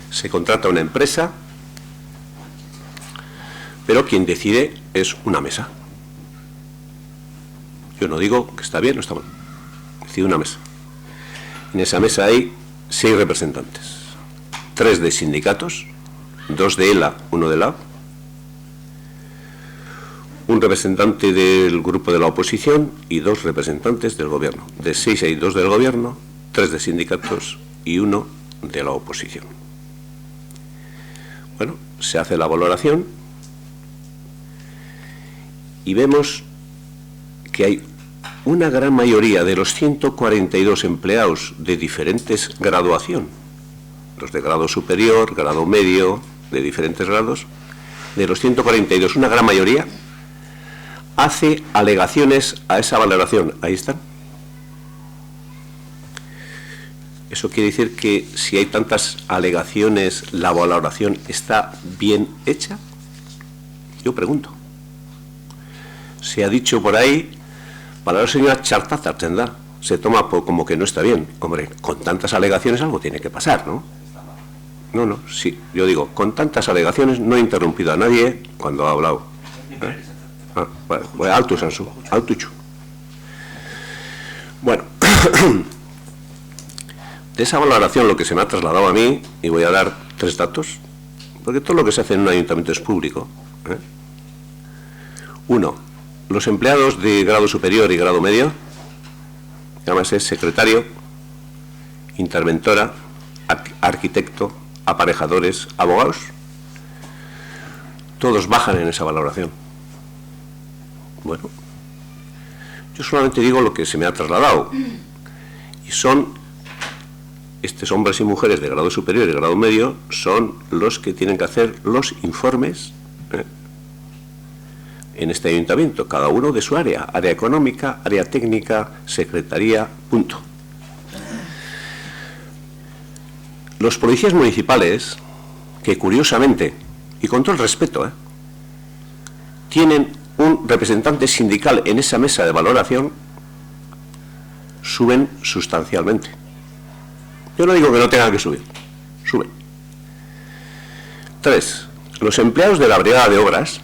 Se contrata una empresa, pero quien decide es una mesa. Yo no digo que está bien o está mal, decide una mesa. En esa mesa hay 6 representantes, 3 de sindicatos, 2 de ELA, 1 de LAB, un representante del grupo de la oposición y 2 representantes del gobierno. De 6 hay 2 del gobierno, 3 de sindicatos y 1 de la oposición. Bueno, se hace la valoración y vemos que hay una gran mayoría de los 142 empleados de diferentes graduación, los de grado superior, grado medio, de diferentes grados, de los 142, una gran mayoría hace alegaciones a esa valoración. Ahí están. Eso quiere decir que si hay tantas alegaciones, ¿la valoración está bien hecha? Yo pregunto. Se ha dicho por ahí, para la señora Chartazar tendrá, se toma como que no está bien. Hombre, con tantas alegaciones algo tiene que pasar, ¿no? No, sí, yo digo, con tantas alegaciones no he interrumpido a nadie cuando ha hablado. Bueno, alto, Sansu, altucho. Bueno, de esa valoración lo que se me ha trasladado a mí, y voy a dar 3 datos, porque todo lo que se hace en un ayuntamiento es público. 1, los empleados de grado superior y grado medio, llámase secretario, interventora, arquitecto, aparejadores, abogados, todos bajan en esa valoración. Bueno, yo solamente digo lo que se me ha trasladado, y son estos hombres y mujeres de grado superior y grado medio son los que tienen que hacer los informes en este ayuntamiento, cada uno de su área económica, área técnica, secretaría, punto. Los policías municipales, que curiosamente, y con todo el respeto, tienen un representante sindical en esa mesa de valoración, suben sustancialmente. Yo no digo que no tengan que subir, suben. 3. Los empleados de la brigada de obras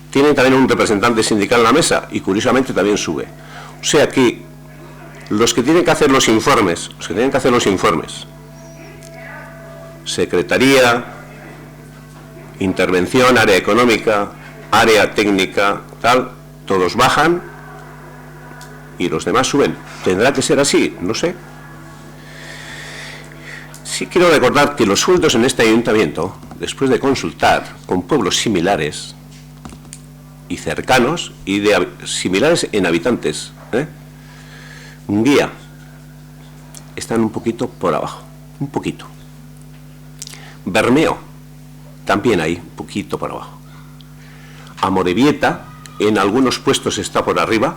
tienen también un representante sindical en la mesa y curiosamente también sube. O sea que los que tienen que hacer los informes, secretaría, intervención, área económica, área técnica, tal, todos bajan y los demás suben. ¿Tendrá que ser así? No sé. Sí quiero recordar que los sueldos en este ayuntamiento, después de consultar con pueblos similares y cercanos y similares en habitantes, Munguía, están un poquito por abajo, un poquito. Bermeo, también ahí, un poquito por abajo. Amorebieta, en algunos puestos está por arriba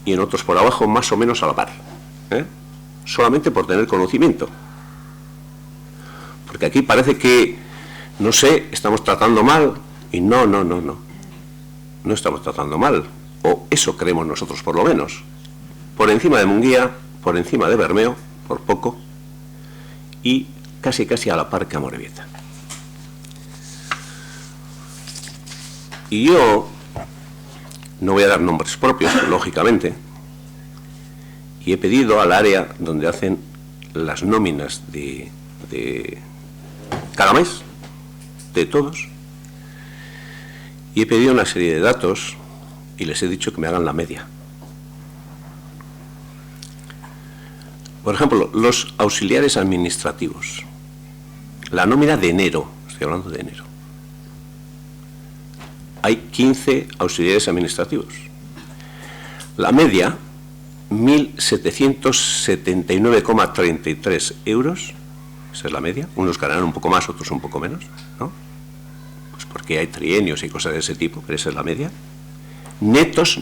y en otros por abajo, más o menos a la par. Solamente por tener conocimiento. Porque aquí parece que, no sé, estamos tratando mal, y no estamos tratando mal, o eso creemos nosotros por lo menos. Por encima de Munguía, por encima de Bermeo, por poco, y casi a la par que Amorebieta. Y yo no voy a dar nombres propios, lógicamente, y he pedido al área donde hacen las nóminas de cada mes, de todos, y he pedido una serie de datos y les he dicho que me hagan la media. Por ejemplo, los auxiliares administrativos. La nómina de enero, estoy hablando de enero. Hay 15 auxiliares administrativos. La media, 1.779,33 euros. Esa es la media. Unos ganarán un poco más, otros un poco menos, ¿no? Pues porque hay trienios y cosas de ese tipo, pero esa es la media. Netos,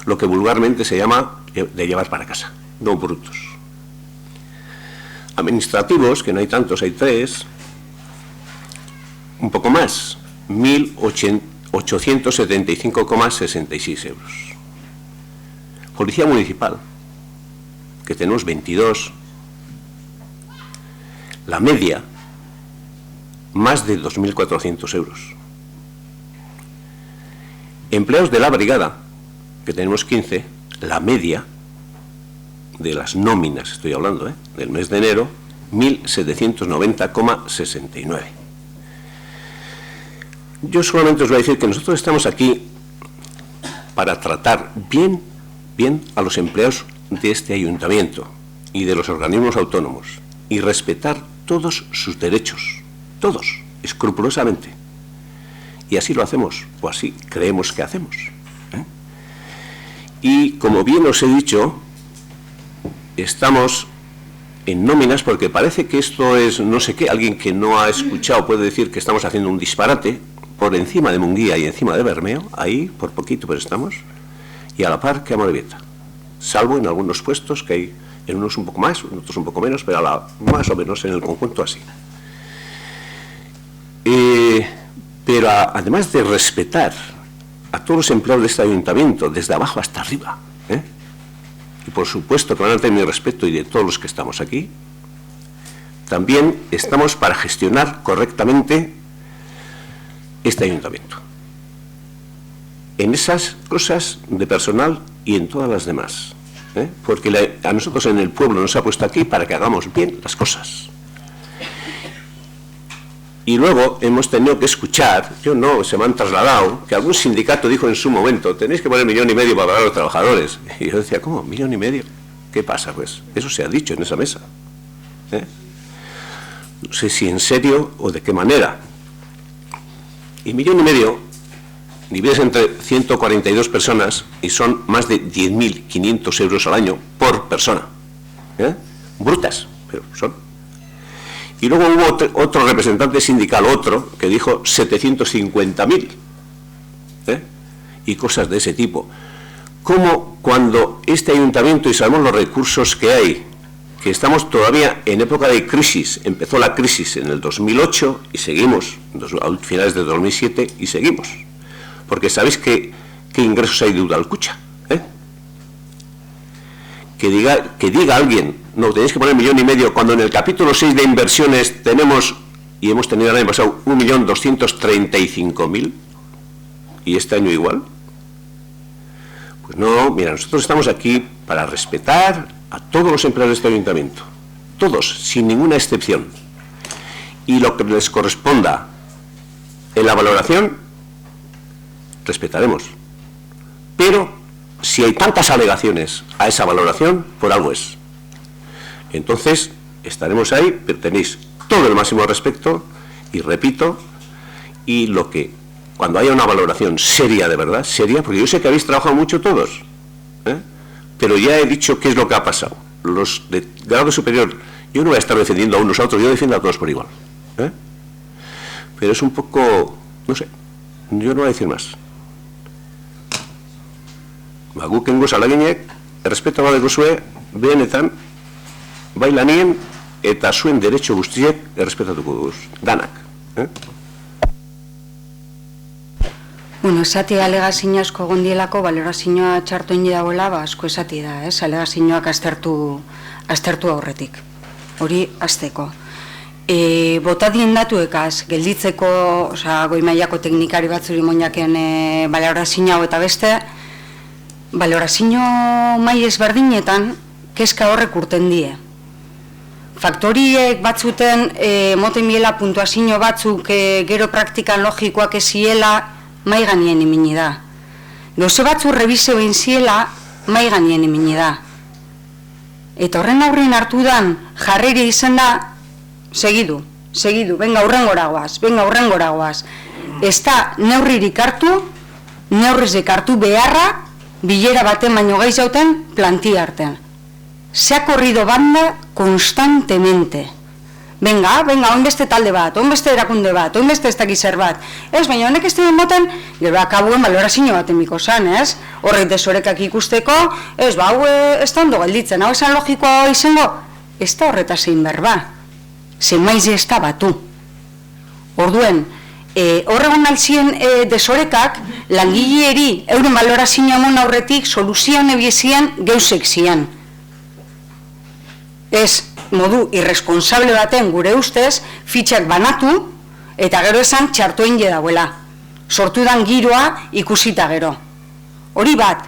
lo que vulgarmente se llama de llevar para casa, no brutos. Administrativos, que no hay tantos, hay 3, un poco más, 1.875,66 euros. Policía municipal, que tenemos 22, la media, más de 2.400 euros. Empleados de la brigada, que tenemos 15, la media de las nóminas, estoy hablando, del mes de enero, 1.790,69. Yo solamente os voy a decir que nosotros estamos aquí para tratar bien a los empleados de este ayuntamiento y de los organismos autónomos y respetar todos sus derechos, todos, escrupulosamente. Y así lo hacemos, o así creemos que hacemos. Y como bien os he dicho, estamos en nóminas porque parece que esto es no sé qué, alguien que no ha escuchado puede decir que estamos haciendo un disparate por encima de Munguía y encima de Bermeo, ahí por poquito pero estamos, y a la par que Amorebieta, salvo en algunos puestos que hay en unos un poco más, en otros un poco menos, pero más o menos en el conjunto así. Pero además de respetar a todos los empleados de este ayuntamiento, desde abajo hasta arriba, y por supuesto que van a tener mi respeto y de todos los que estamos aquí, también estamos para gestionar correctamente este ayuntamiento. En esas cosas de personal y en todas las demás. Porque a nosotros en el pueblo nos ha puesto aquí para que hagamos bien las cosas. Y luego hemos tenido que escuchar, se me han trasladado, que algún sindicato dijo en su momento, tenéis que poner 1,5 millones para pagar a los trabajadores. Y yo decía, ¿cómo? ¿1,5 millones? ¿Qué pasa, pues? Eso se ha dicho en esa mesa. No sé si en serio o de qué manera. Y 1,5 millones divides entre 142 personas y son más de 10.500 euros al año por persona. brutas, pero son. Y luego hubo otro representante sindical, que dijo 750.000, y cosas de ese tipo. Como cuando este ayuntamiento, y sabemos los recursos que hay, que estamos todavía en época de crisis, empezó la crisis en el 2008 y seguimos, a finales de 2007 y seguimos, porque sabéis qué ingresos hay de Udalkutxa, que diga alguien, no, tenéis que poner 1,5 millones, cuando en el capítulo 6 de inversiones tenemos, y hemos tenido el año pasado, 1.235.000, y este año igual. Pues no, mira, nosotros estamos aquí para respetar a todos los empleados de este ayuntamiento, todos, sin ninguna excepción, y lo que les corresponda en la valoración, respetaremos. Pero si hay tantas alegaciones a esa valoración, por algo es. Entonces, estaremos ahí, pero tenéis todo el máximo respeto, y repito, y lo que, cuando haya una valoración seria, de verdad, seria, porque yo sé que habéis trabajado mucho todos, pero ya he dicho qué es lo que ha pasado. Los de grado superior, yo no voy a estar defendiendo a unos a otros, yo defiendo a todos por igual. Pero es un poco, no sé, yo no voy a decir más. Guk engo salaginek, errespeto bat egozue, benetan, bai lanien eta zuen derecho guztiek errespetatuko duguz, danak. Bueno, esati alegazio asko gondielako, valorazioa txartu indi dagoela, asko esati da, alegazioak aztertu aurretik. Hori azteko. Botadien datuekaz, gelditzeko, goi mailako teknikari batzuri moinaken valorazio hau eta beste, valorazio mai ezberdinetan, kezka horrek urten die. Faktoriek batzuten, moten biela puntuazio batzuk gero praktikan logikoak eziela, mai ganien imini da. Gauze batzu rebizio ziela, mai ganien imini da. Eta horren aurrean hartu dan jarreri izan da, segidu, venga aurrengora goaz. Ez da neurririk hartu, neurrizik hartu beharra, bilera baten baino gai zauten plantia artean. Se ha corrido banda constantemente. Venga, oinbeste talde bat, oinbeste erakunde bat, oinbeste ez dakiz zer bat. Ez, baina honek ez duen moten, gero akabuen valorazio baten biko zan, ez? Horrek desorekak ikusteko, ez, hau ez da ondo gelditzen, hau esan logikoa izango, ez da horretaz egin berba. Zen maiz ez da batu. Orduen, horregun alzien desorekak, langileeri euren valorazio amon aurretik soluzioan ebiezien geusek zian. Ez, modu irresponsable baten gure ustez, fitxak banatu, eta gero esan txartu egin dagoela. Sortu dan giroa ikusita gero. Hori bat,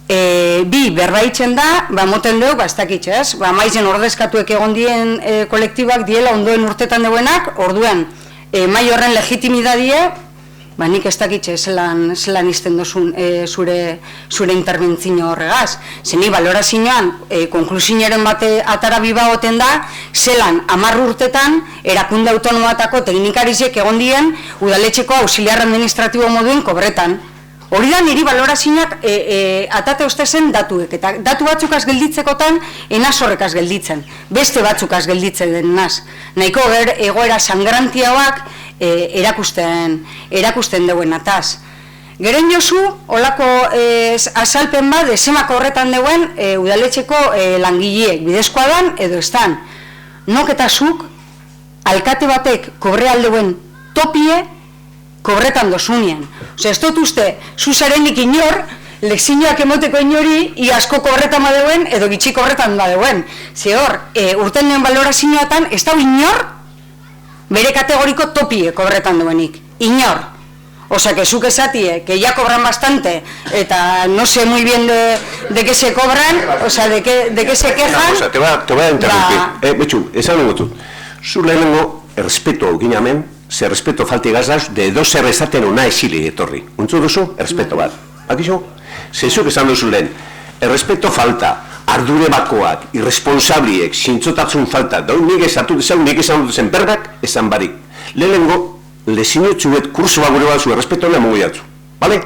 bi berbaitzen da, moten dugu, ez dakitxe ez, maizen ordezkatuek egon dien kolektibak diela ondoen urtetan duenak, orduen, mai horren legitimidadie, nik ez dakitxe zelan izten dozun zure interbentzio horregaz. Zeni valorazioan, konklusioaren bate atara bibagoten da, zelan 10 urtetan erakunde autonomatako teknikarizek egon dien udaletxeko auxiliar administratibo moduen kobretan. Hori da niri valorazioak atate ostezen datuek, eta datu batzukaz gelditzekotan enazorrekaz gelditzen, beste batzukaz gelditzen denaz. Nahiko egoera sangrantiagoak erakusten deuen ataz. Geren jozu, holako azalpen bat, desemako horretan deuen udaletxeko langileek, bidezkoa dan edo ez dan. Nok eta zuk, alkate batek kobre aldeuen topie, kobretan dozunien. Ez dut uste, zuzarenik inor, lezioak emoteko inori, iasko kobretan badeuen, edo gitxi kobretan badeuen. Ze hor, urten den valorazioatan, ez da inor, bere kategoriko topie kobretan duenik. Inor. Osea, que zuk esatie, que ya cobran bastante, eta no sé muy bien de qué se cobran, o sea, de qué se quejan. O sea, te voy a interrumpir. Betxu, esan dugu tu. Zu lehenengo, errespeto aukinamen, ze respeto falti gazdauz, de edo zer esaten una esili etorri. Untzu duzu, errespeto bat. Bakixo? Zezuk esan duzu lehen, errespeto falta, ardure bakoak, irresponsabliek, zintzotatzun falta, nik esatu dezagun zen bergak, esan barik. Lehenengo, lezinotxuet kurso bagure bat zu, errespeto lehen mugu jatzu. Bale?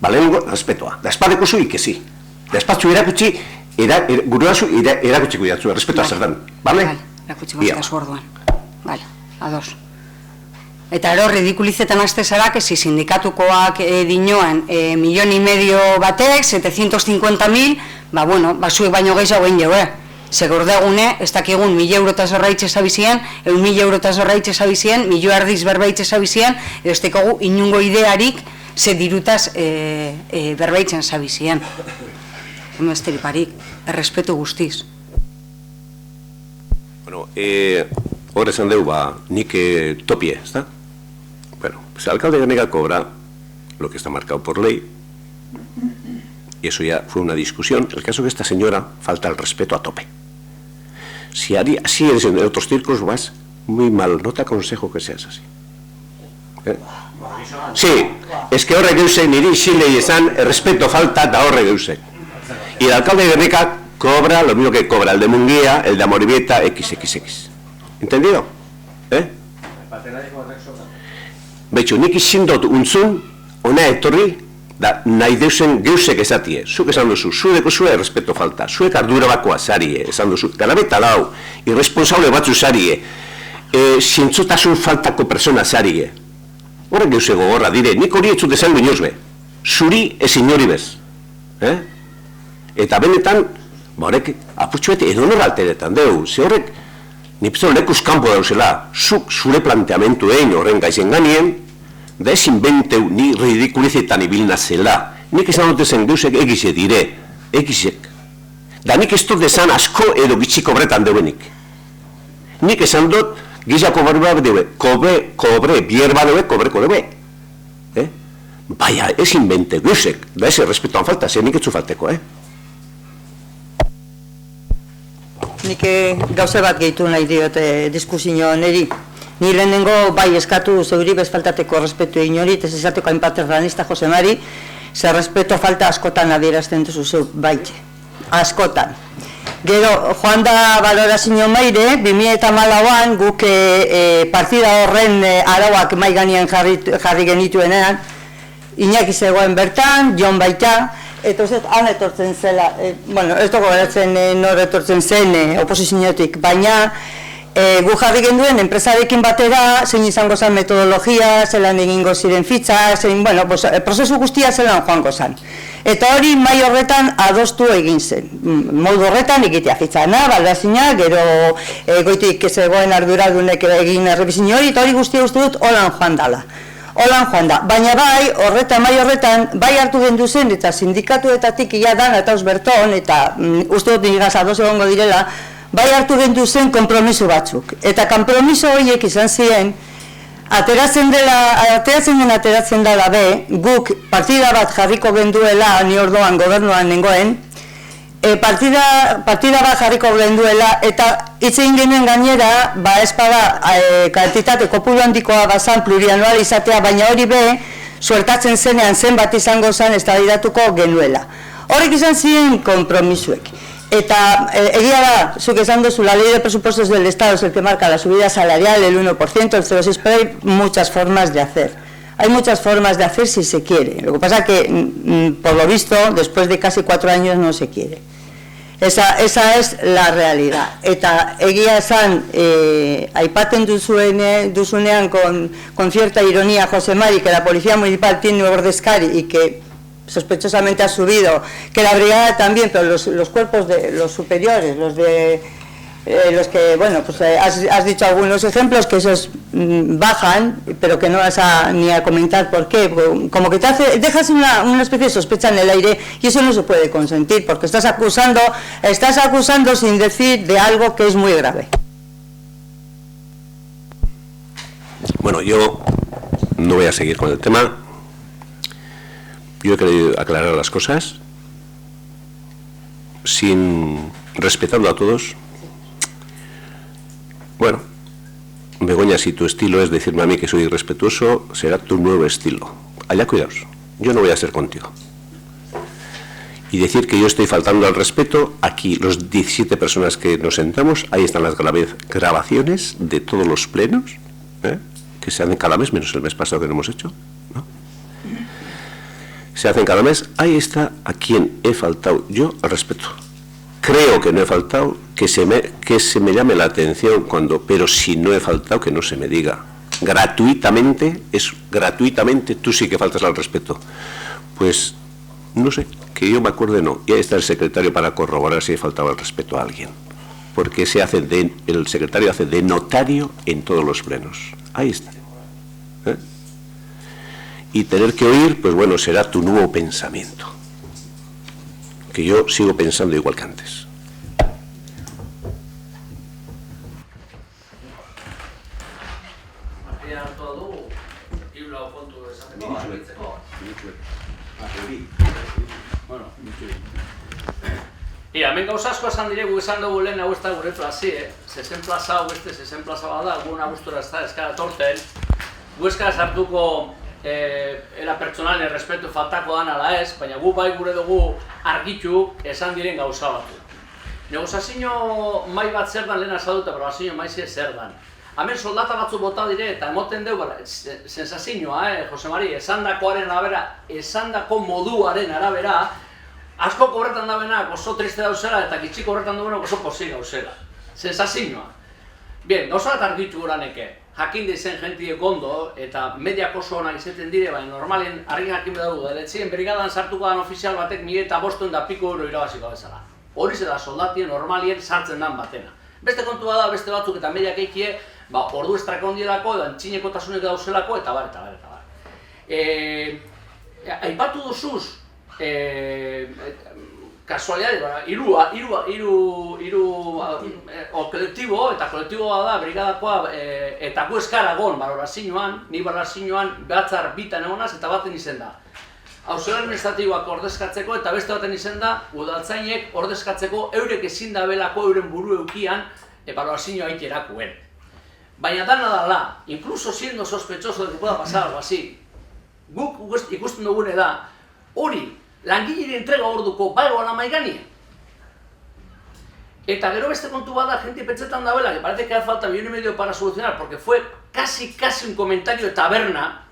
Lehenengo, errespetoa. Da espadeko zu ikezi. Da espatzu erakutsi, Gurasu erakutsiko jatzu, respetua zer den, bale? Erakutsiko jatzu orduan. Bale, ados. Eta ero, ridikulizetan azte zara, que si sindikatukoak dinoan $1,500,000 batek, 750.000, bueno, zuek baino gehiago egin jau, Segordegune, ez dakigun 1.000 eurotaz horreitze zabizien, 1.000 eurotaz horreitze zabizien, 1.000 erdiz berbaitze zabizien, edo ez tekogu inungo idearik ze dirutaz berbaitzen zabizien. Home esteriparik, errespetu guztiz. Bueno, hor esan dugu, nik topie, ez da? Bueno, pues el alcalde Gernika cobra lo que está marcado por ley, y eso ya fue una discusión. El caso es que esta señora falta el respeto a tope. Si así eres en otros circos, vas muy mal, no te aconsejo que seas así. Sí, es que horre geuse niri xile y esan, el respeto falta da horre geuse. Y el alcalde de Gernika cobra lo mismo que cobra el de Munguía, el de Amorebieta, XXX. ¿Entendido? Betxo, nik izin dut untzun, ona etorri, da nahi deusen geusek esatie. Zuk esan duzu, zuek zue respeto falta, zuek ardura bakoa zarie, esan duzu, garabeta lau, irresponsable batzu zarie, zintzotasun faltako persona zarie. Horrek geuse gogorra dire, nik hori etzut esan binoz be, zuri ez inori bez. Eta benetan, horrek apurtxuet edonor alteretan deu, ze horrek, nipzo lekuz kanpo dauzela, zuk zure planteamentu egin horren gaizen ganien, da ez inventeu ni ridikulizetan ibilna zela. Nik esan dut ezen geusek egize dire, egizek. Da nik ez dut esan asko edo bitxiko bretan deuenik. Nik esan dut gizako barba deue, kobre, bierba deue, kobreko deue. Baina ez invente geusek, da ez errespetuan falta, ze nik etzu falteko, Nik gauze bat gehitu nahi diote diskusio niri. Ni lehenengo bai eskatu zeuri bezfaltateko respetu inori, ez esateko hainbat erranista Jose Mari, ze respeto falta askotan adierazten duzu zeu baitxe. Askotan. Gero, joan da balorazio maire, 2014an guk partida horren arauak mai gainean jarri genituenean, Iñaki zegoen bertan, Jon baita, eta han etortzen zela, bueno, ez dugu beratzen nor etortzen zen oposiziotik, baina gu jarri genduen enpresarekin batera, zein izango zen metodologia, zelan egingo ziren fitxa, zein, bueno, prozesu guztia zelan joango zen. Eta hori mai horretan adostu egin zen. Modu horretan egitea fitxana, baldazina, gero goitik zegoen arduradunek egin errebizin hori, eta hori guztia uste dut holan joan dala. Holan joan da, baina bai, mai horretan, bai hartu gendu zen, eta sindikatuetatik ia dan, eta osberton, eta uste dut nigaz ados egongo direla, bai hartu gendu zen konpromiso batzuk. Eta konpromiso horiek izan ziren, ateratzen dela be, guk partida bat jarriko genduela, ni orduan gobernuan nengoen, partida bat jarriko genduela, eta itzein genuen gainera, ez bada kantitate kopuru handikoa bazan plurianual izatea, baina hori be, suertatzen zenean zenbat izango zen eztabaidatuko genuela. Horrek izan ziren konpromisuek. Eta egia da, zuk esan duzu, la ley de presupuestos del Estado es el que marca la subida salarial, el 1%, el 0,6%, pero hay muchas formas de hacer. Hay muchas formas de hacer si se quiere. Lo que pasa es que, por lo visto, después de casi 4 años no se quiere. Esa es la realidad. Eta egia esan, aipaten duzunean con cierta ironía José Mari, que la Policía Municipal tiene un ordezkari y que sospechosamente ha subido, que la brigada también, pero los cuerpos de los superiores, los que, bueno, pues has dicho algunos ejemplos que esos bajan, pero que no vas ni a comentar por qué, como que dejas una especie de sospecha en el aire y eso no se puede consentir, porque estás acusando sin decir de algo que es muy grave. Bueno, yo no voy a seguir con el tema. Yo he querido aclarar las cosas, respetando a todos. Bueno, Begoña, si tu estilo es decirme a mí que soy irrespetuoso, será tu nuevo estilo. Allá cuidaos, yo no voy a ser contigo. Y decir que yo estoy faltando al respeto, aquí los 17 personas que nos sentamos, ahí están las grabaciones de todos los plenos, que se hacen cada mes, menos el mes pasado que no hemos hecho, ¿no? Se hacen cada mes, ahí está a quien he faltado yo al respeto. creo que no he faltado, que se me llame la atención pero si no he faltado, que no se me diga. Gratuitamente, tú sí que faltas al respeto. Pues, no sé, que yo me acuerde no. Y ahí está el secretario para corroborar si he faltado al respeto a alguien. Porque el secretario hace de notario en todos los plenos. Ahí está. Y tener que oír, pues bueno, será tu nuevo pensamiento. Que yo sigo pensando igual que antes. Hemen gauza asko esan diregu esan dugu lehen hau ez da gure plazi, zezen plaza hau beste zezen plaza bada, guna gustura ez da eskara torten, gu eskara sartuko era pertsonalen respetu faltako dan ala ez, baina gu bai gure dugu argitu esan diren gauza batu. Negozazio mai bat zer dan lehen azalduta, probazio mai zer dan. Hemen soldata batzu bota dire eta emoten dugu, sensazioa, Jose Mari, esandakoaren arabera, esandako moduaren arabera, asko horretan dabenak oso triste dauzela eta gitxiko horretan duenak oso pozik dauzela. Sensazioa. Bien, gauza bat argitu goraneke. Jakin dizen jentiek ondo eta mediak oso onak izaten dire, baina normalen argi jakin bedaru deletzien brigadan sartuko dan ofizial batek 1.500 da piko euro irabaziko bezala. Hori zela soldatien normalien sartzen dan batena. Beste kontua da, beste batzuk eta mediak eikie, ordu estraka ondielako, edo antxineko tasunek dauzelako, eta bar, eta bar, eta bar. Aipatu duzuz, kasualidade, kolektibo, eta kolektiboa da, brigadakoa, eta gu eskaragon, balorazioan, ni balorazioan batzar bitan egonaz, eta baten izen da. Auxiliar administratiboak ordezkatzeko eta beste baten izen da, udaltzainek ordezkatzeko eurek ezin dabelako euren buru eukian evaluazioa iterakuen. Baina dana dala, incluso siendo sospechoso de que pueda pasar algo así, guk ikusten dugune da, hori langileri entrega orduko bagoala maigani. Eta gero beste kontu bada, gente pentsetan dabela, que parece que hace falta 1,5 millones para solucionar, porque fue casi un comentario de taberna,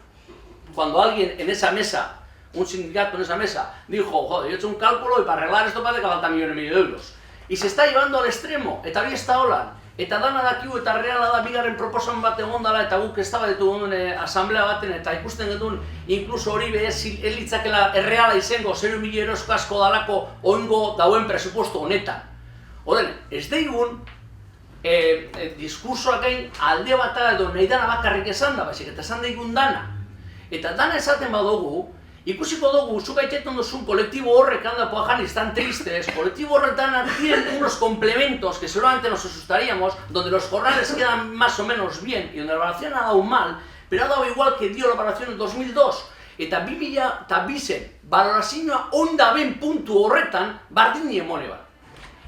cuando alguien en esa mesa, un sindicato en esa mesa, dijo, joder, yo he hecho un cálculo y para arreglar esto parece que falta 1,5 millones de euros. Y se está llevando al extremo, eta hori ez da holan, eta dana dakigu eta reala da bigarren proposamen bat egon dela, eta guk eztabaidatu genuen asamblea baten, eta ikusten genuen, inkluso hori ez litzakela erreala izango 0 milioi eurosko asko dalako oingo dauen presupuesto honetan. Oden, ez deigun, diskursoak gain alde bat edo nahi dana bakarrik esan da, baizik, eta esan deigun dana. Eta dana esaten badugu, ikusiko dugu, zuk gaitetan duzun kolektibo horrek handakoa jan izan tristes, kolektibo horretan tienen unos complementos que seguramente nos asustaríamos, donde los jornales quedan más o menos bien, y donde la evaluación ha dado mal, pero ha dado igual que dio la evaluación en 2002. Eta 2002 valorazioa onda ben puntu horretan, bardin niemone bat.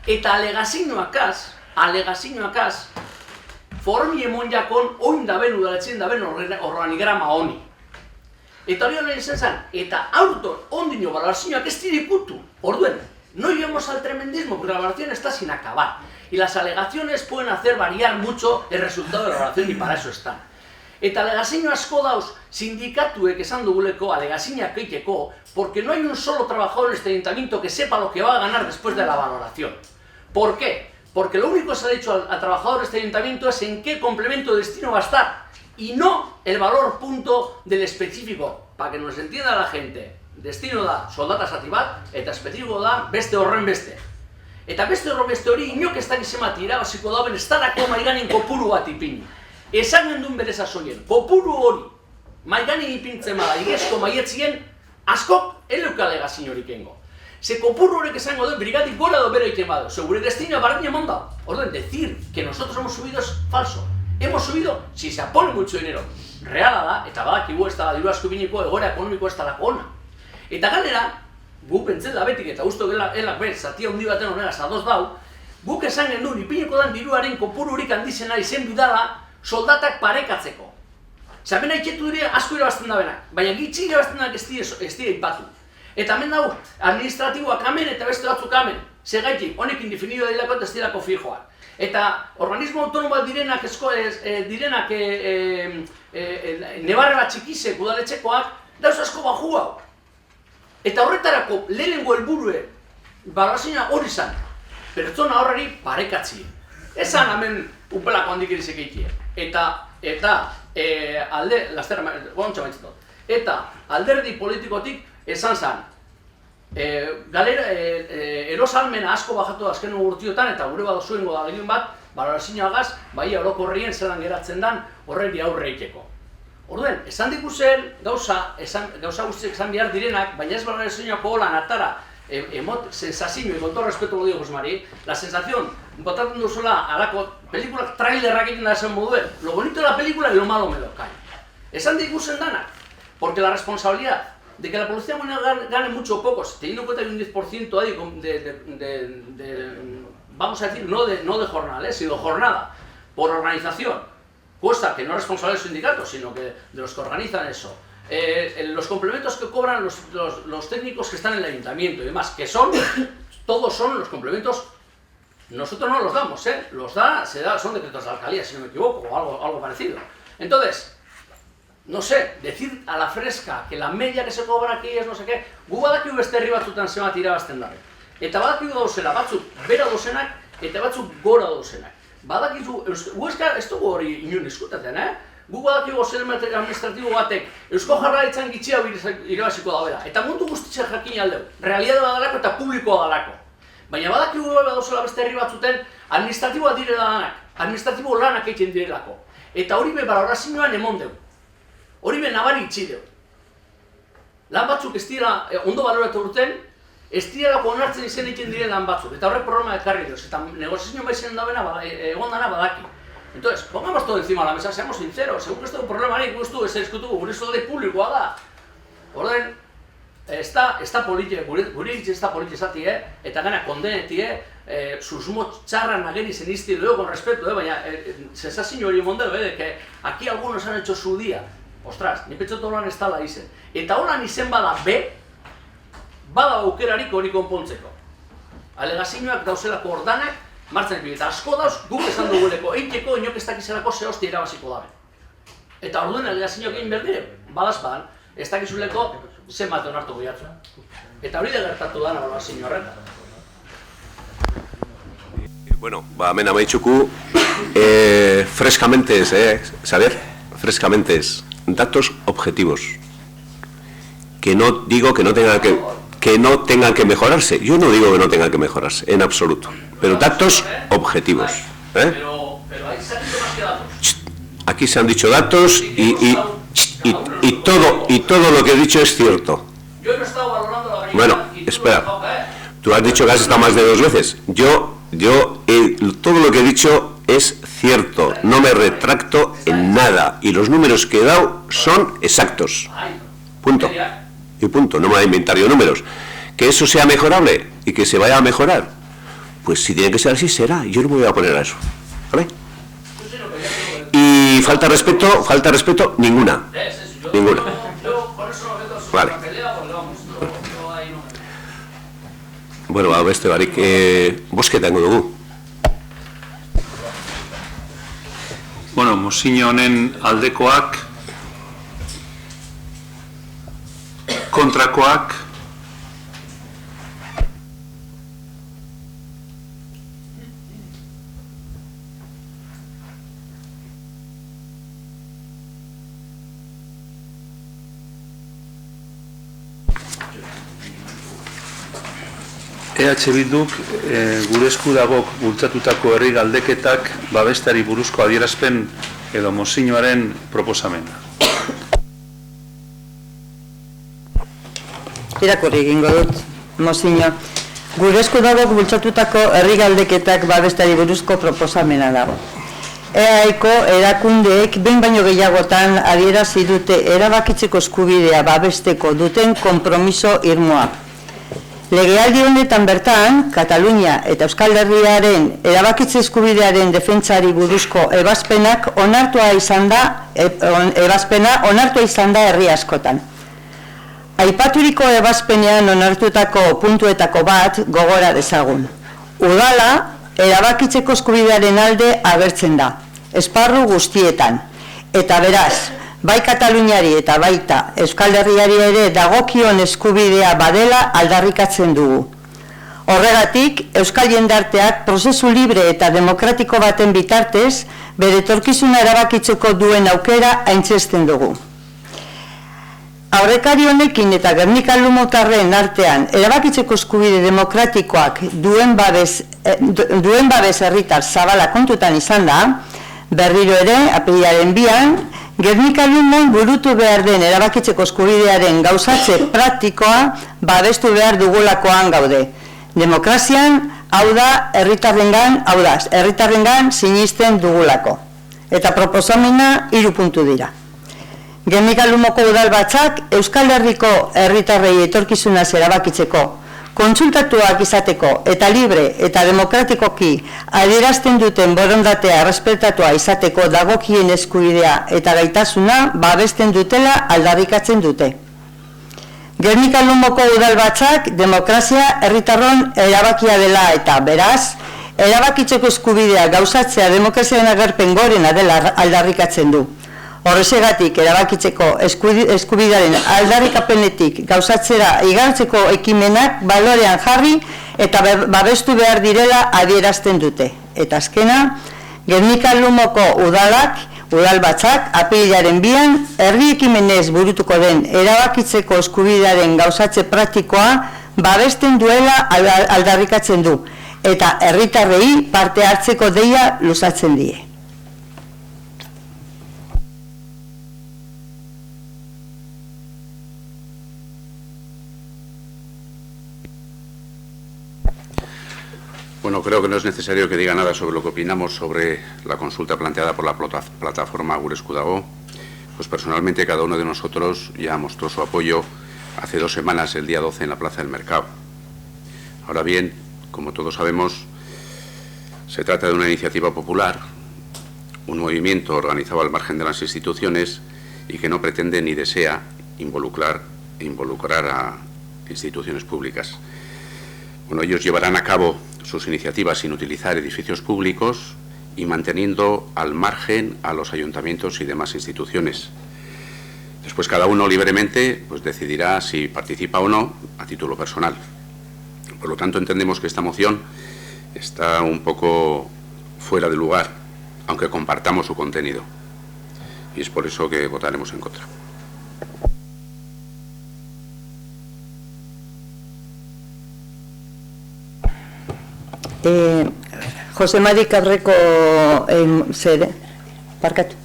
Eta alegazioakaz, formi emon jakon onda ben udaletzen da ben organigrama honi. Eta hori honen izan zen, eta aurton ondino valorazioak ez dirikutu. Orduen, no llevamos al tremendismo, porque la valoración está sin acabar. Y las alegaciones pueden hacer variar mucho el resultado de la valoración, y para eso están. Eta alegazio asko dauz sindikatuek esan duguleko alegazioak eiteko, porque no hay un solo trabajador en este ayuntamiento que sepa lo que va a ganar después de la valoración. ¿Por qué? Porque lo único que se ha dicho al trabajador de este ayuntamiento es en qué complemento de destino va a estar, y no el valor punto del específico. Para que nos entienda la gente, destino da soldata zati bat, eta espezifiko da beste horren beste. Eta beste horren beste hori inok ez dakiz ematik irabaziko dauen ez darako maiganen kopuru bat ipini. Esan gendun bere zazoien, kopuru hori maiganen ipintzen bada igezko maietzien askok eleuka alegazio horik engo. Ze kopuru horrek esango du brigadik gora do bero iten badu, segure destino bardin emon da. Orden, decir que nosotros hemos subido es falso. Hemos subido si se pone mucho dinero. Reala da, eta badakigu ez da diru asko biniko egoera ekonomiko ez dalako ona. Eta ganera, guk pentzen da betik eta usto elak ber, zatia hundi baten horregaz adoz dau, guk esan genuen ipiniko dan diruaren kopururik handizena izen bidala soldatak parekatzeko. Zamen haiketu dire asko irabazten da benak, baina gitxi irabazten da ez dira ipatu. Eta hemen dau, administratiboak amen eta beste batzuk amen, segaitik, honek indefinido dilako eta ez dilako fijoak. Eta organismo autonomo direnak nebarre bat txikizek udaletxekoak dauz asko baju hau. Eta horretarako lehenengo helburue valorazioa hori zan. pertsona horreri parekatzi. Esan hemen upelako handik irizek eikie. Eta alderdi politikotik esan zan, erosalmena asko bajatu azken urtiotan eta gure badozuengo da legin bat, balorazioagaz, bai orokorrien zelan geratzen dan horreri aurre egiteko. Orduen, esan dikuzen gauza guztiak esan behar direnak, baina ez balorazioako holan atara, sensazio, y con todo respeto lo digo, José Mari, la sensación, botatzen duzula alako pelikulak trailerrak egiten da esan moduen, lo bonito de la película y lo malo me lo cae. Esan dikuzen danak, porque la responsabilidad de que la policía gane mucho o pocos, teniendo en cuenta que un 10% hay vamos a decir, no de jornal, sino jornada, por organización, cuesta que no es responsable del sindicato, sino que de los que organizan eso. Los complementos que cobran los técnicos que están en el ayuntamiento y demás, que todos son los complementos, nosotros no los damos, son decretos de alcaldía, si no me equivoco, o algo parecido. Entonces, no sé, decir a la fresca que la media que se cobra aquí es no sé qué, gu badakigu beste herri batzutan zenbat irabazten dabe. Eta badakigu dauzela batzuk bera dozenak eta batzuk gora dozenak. Badakigu, gu ez dugu hori inon eskutaten, gu badakigu zermetek administratibo batek Eusko Jaurlaritzan gitxia irabaziko dabera. Eta mundu guztitzea jakin aldeu, realidade badalako eta publikoa dalako. Baina badakigu dauzela beste herri batzuten administratiboa direla danak, administratibo lanak egiten direlako. Eta hori be balorazioan emon deu. Hori be nabari itxi deu. Lan batzuk ez dira ondo baloratu urten, ez direlako onartzen izen egiten diren lan batzuk. Eta horrek problema ekarri deuz. Eta negoziazio baizen egon dana badaki. Entonces, pongamos todo encima de la mesa, seamos sinceros. Según que esto es un problema, nik guztu ez eskutugu, gure ez de publikoa da. Orden, ez da politia, gure hitz ez da politia zati, eta gana kondeneti, susmo txarran ageni zen izti dugu, con respeto, baina sensazio hori mondeo, de que aquí algunos han hecho su día. Ostras, ni pentsotu holan ez dala izen. Eta holan izen bada bada aukerarik hori konpontzeko. Alegazioak dauzelako ordanak, martzen epik, eta asko dauz guk esan duguleko, eiteko inok ez dakizelako ze hosti irabaziko dabe. Eta orduen alegazioak egin berdire, badaz badan, ez dakizuleko zenbat onartu goiatzu. Eta hori da gertatu da alegazio horretan. Bueno, hemen amaitzuku, frescamente saber, frescamente datos objetivos. Que no digo que no tengan que mejorarse. Yo no digo que no tengan que mejorarse, en absoluto. Pero datos objetivos. Pero ahí se han dicho más que datos. Aquí se han dicho datos y todo lo que he dicho es cierto. Yo no he estado valorando la variedad. Bueno, espera. Tú has dicho que has estado más de 2 veces. Todo lo que he dicho es cierto. No me retracto en nada. Y los números que he dado son exactos. Punto. Y punto. No me voy a inventar yo números. Que eso sea mejorable y que se vaya a mejorar. Pues si tiene que ser así, será. Yo no me voy a poner a eso. ¿Vale? Y falta respeto, ninguna. Ninguna. Vale. Bueno, beste barik, bozketa egingo dugu. Bueno, mozio honen aldekoak, kontrakoak, EH Bilduk gure esku dago bultzatutako herri galdeketak babestari buruzko adierazpen edo mozioaren proposamena. Irakurri egingo dut, mozio. Gure esku dago bultzatutako herri galdeketak babestari buruzko proposamena dago. EAeko erakundeek behin baino gehiagotan adierazi dute erabakitzeko eskubidea babesteko duten konpromiso irmoa. Legealdi honetan bertan, Katalunia eta Euskal Herriaren erabakitze eskubidearen defentsari buruzko ebazpenak onartua izan da herri askotan. Aipaturiko ebazpenean onartutako puntuetako bat gogora dezagun. Udala erabakitzeko eskubidearen alde agertzen da, esparru guztietan. Eta beraz, bai Kataluniari eta baita Euskal Herriari ere dagokion eskubidea badela aldarrikatzen dugu. Horregatik, Euskal jendarteak prozesu libre eta demokratiko baten bitartez, bere etorkizuna erabakitzeko duen aukera aintzesten dugu. Aurrekari honekin eta Gernika Lumotarren artean erabakitzeko eskubide demokratikoak duen babes herritar zabala kontutan izan da, berriro ere, apirilaren 2an, Gernika Lumon burutu behar den erabakitzeko eskubidearen gauzatze praktikoa babestu behar dugulakoan gaude. Demokrazian, hau da, herritarrengan sinisten dugulako. Eta proposamena 3 puntu dira. Gernika Lumoko udalbatzak Euskal Herriko herritarrei etorkizunaz erabakitzeko, kontsultatuak izateko eta libre eta demokratikoki adierazten duten borondatea errespetatua izateko dagokien eskubidea eta gaitasuna babesten dutela aldarrikatzen dute. Gernika Lumoko udalbatzak demokrazia herritarron erabakia dela eta beraz, erabakitzeko eskubidea gauzatzea demokraziaren agerpen gorena dela aldarrikatzen du. Horrezegatik erabakitzeko eskubidearen aldarrikapenetik gauzatzera igartzeko ekimenak balorean jarri eta babestu behar direla adierazten dute. Eta azkena, Gernika Lumoko udalbatzak apirilaren 2an herri ekimenez burutuko den erabakitzeko eskubidearen gauzatze praktikoa babesten duela aldarrikatzen du eta herritarrei parte hartzeko deia luzatzen die. Bueno, creo que no es necesario que diga nada sobre lo que opinamos sobre la consulta planteada por la plataforma Gure Esku Dago. Pues personalmente cada uno de nosotros ya mostró su apoyo hace 2 semanas, el día 12, en la Plaza del Mercado. Ahora bien, como todos sabemos, se trata de una iniciativa popular, un movimiento organizado al margen de las instituciones y que no pretende ni desea involucrar a instituciones públicas. Bueno, ellos llevarán a cabo sus iniciativas sin utilizar edificios públicos y manteniendo al margen a los ayuntamientos y demás instituciones. Después cada uno libremente pues decidirá si participa o no a título personal. Por lo tanto, entendemos que esta moción está un poco fuera de lugar, aunque compartamos su contenido. Y es por eso que votaremos en contra. Jose Mari Cabreko zer, parkatu,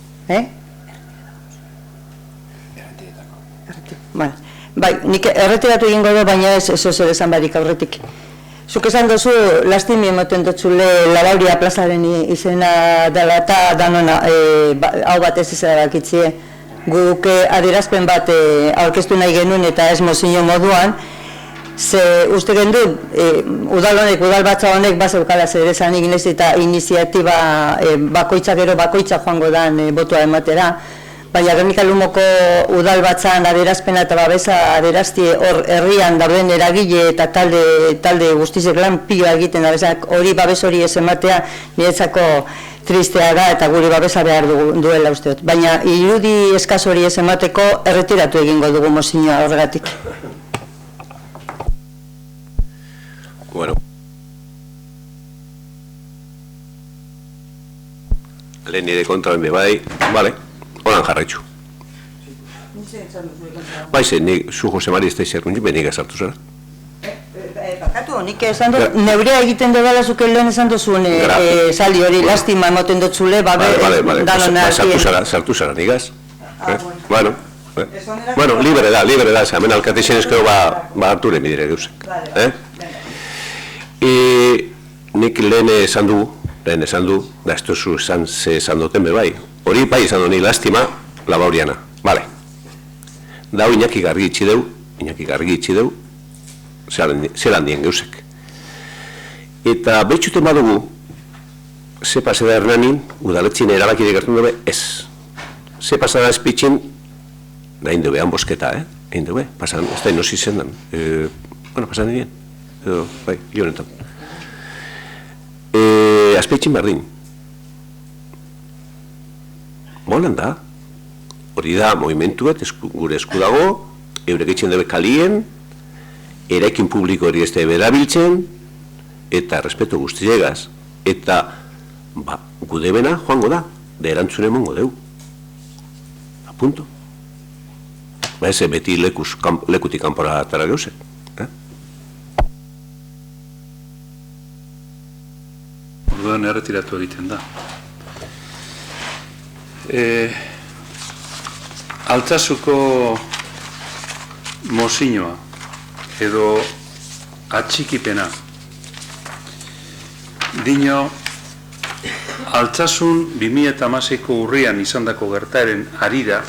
Bai, nik erretiratu egingo du, baina ez zer esan barik aurretik. Zuk esan duzu, lastimi emoten dutzule Labauria plazaren izena dela eta danona hau batez izabakitzie. Guk adierazpen bat aurkeztu nahi genuen eta ez mozio moduan, ze uste gendu, udalbatza honek bazeukala zer esan ignez eta iniziatiba bakoitza gero bakoitza joango dan botua ematera, baina Gernika Lumoko udalbatzan adierazpena eta babesa adieraztie hor herrian dauden eragile eta talde guztizek lan pila egiten da, hori babes hori ez ematea niretzako tristea da eta guri babesa behar duela usteot. Baina irudi eskaz hori ez emateko erretiratu egingo dugu mozioa horregatik. Bueno. Lehen nire kontra benbe bai, bale, horan jarraitxu. Bai ze, zu Jose Mari ez da izerkun jube nik azartu zara. Bakatu, nik esan dut, neurea egiten dudala zuke lehen esan duzun sali hori lastima emoten dutzule, Bale, sartu zara nigaz. Bueno, libre da, hemen alkatixen ezkero harture midire deusek. Nik lehen esan du, da ez duzu esan duten bai, hori bai esan du nik lastima Labauriana, bale. Da hau Iñaki Gargi itxi deu, zelan dien geusek. Eta betxuten badugu, ze pasada Hernanin, udaletzin erabakide gertun dube, ez. Ze pasada espitxin, da indube, han bosketa, indube, pasan, ez da inosi zendan. Bueno, pasan dirien, edo, bai, honetan. Azpeitxin berdin. Molan da, hori da, movimentuet, gure esku dago, eurek etxen dube kalien, eraikin publiko hori ez da berabiltzen, eta respeto guztiegaz, eta gudebena joango da, da erantzune emongo deu. Punto. Ez beti lekutik kanpora atara geuze. Orduan erretiratu egiten da. Altsasuko mozinoa edo atxikipena dino Altsasun 2016ko urrian izandako gertaeren harira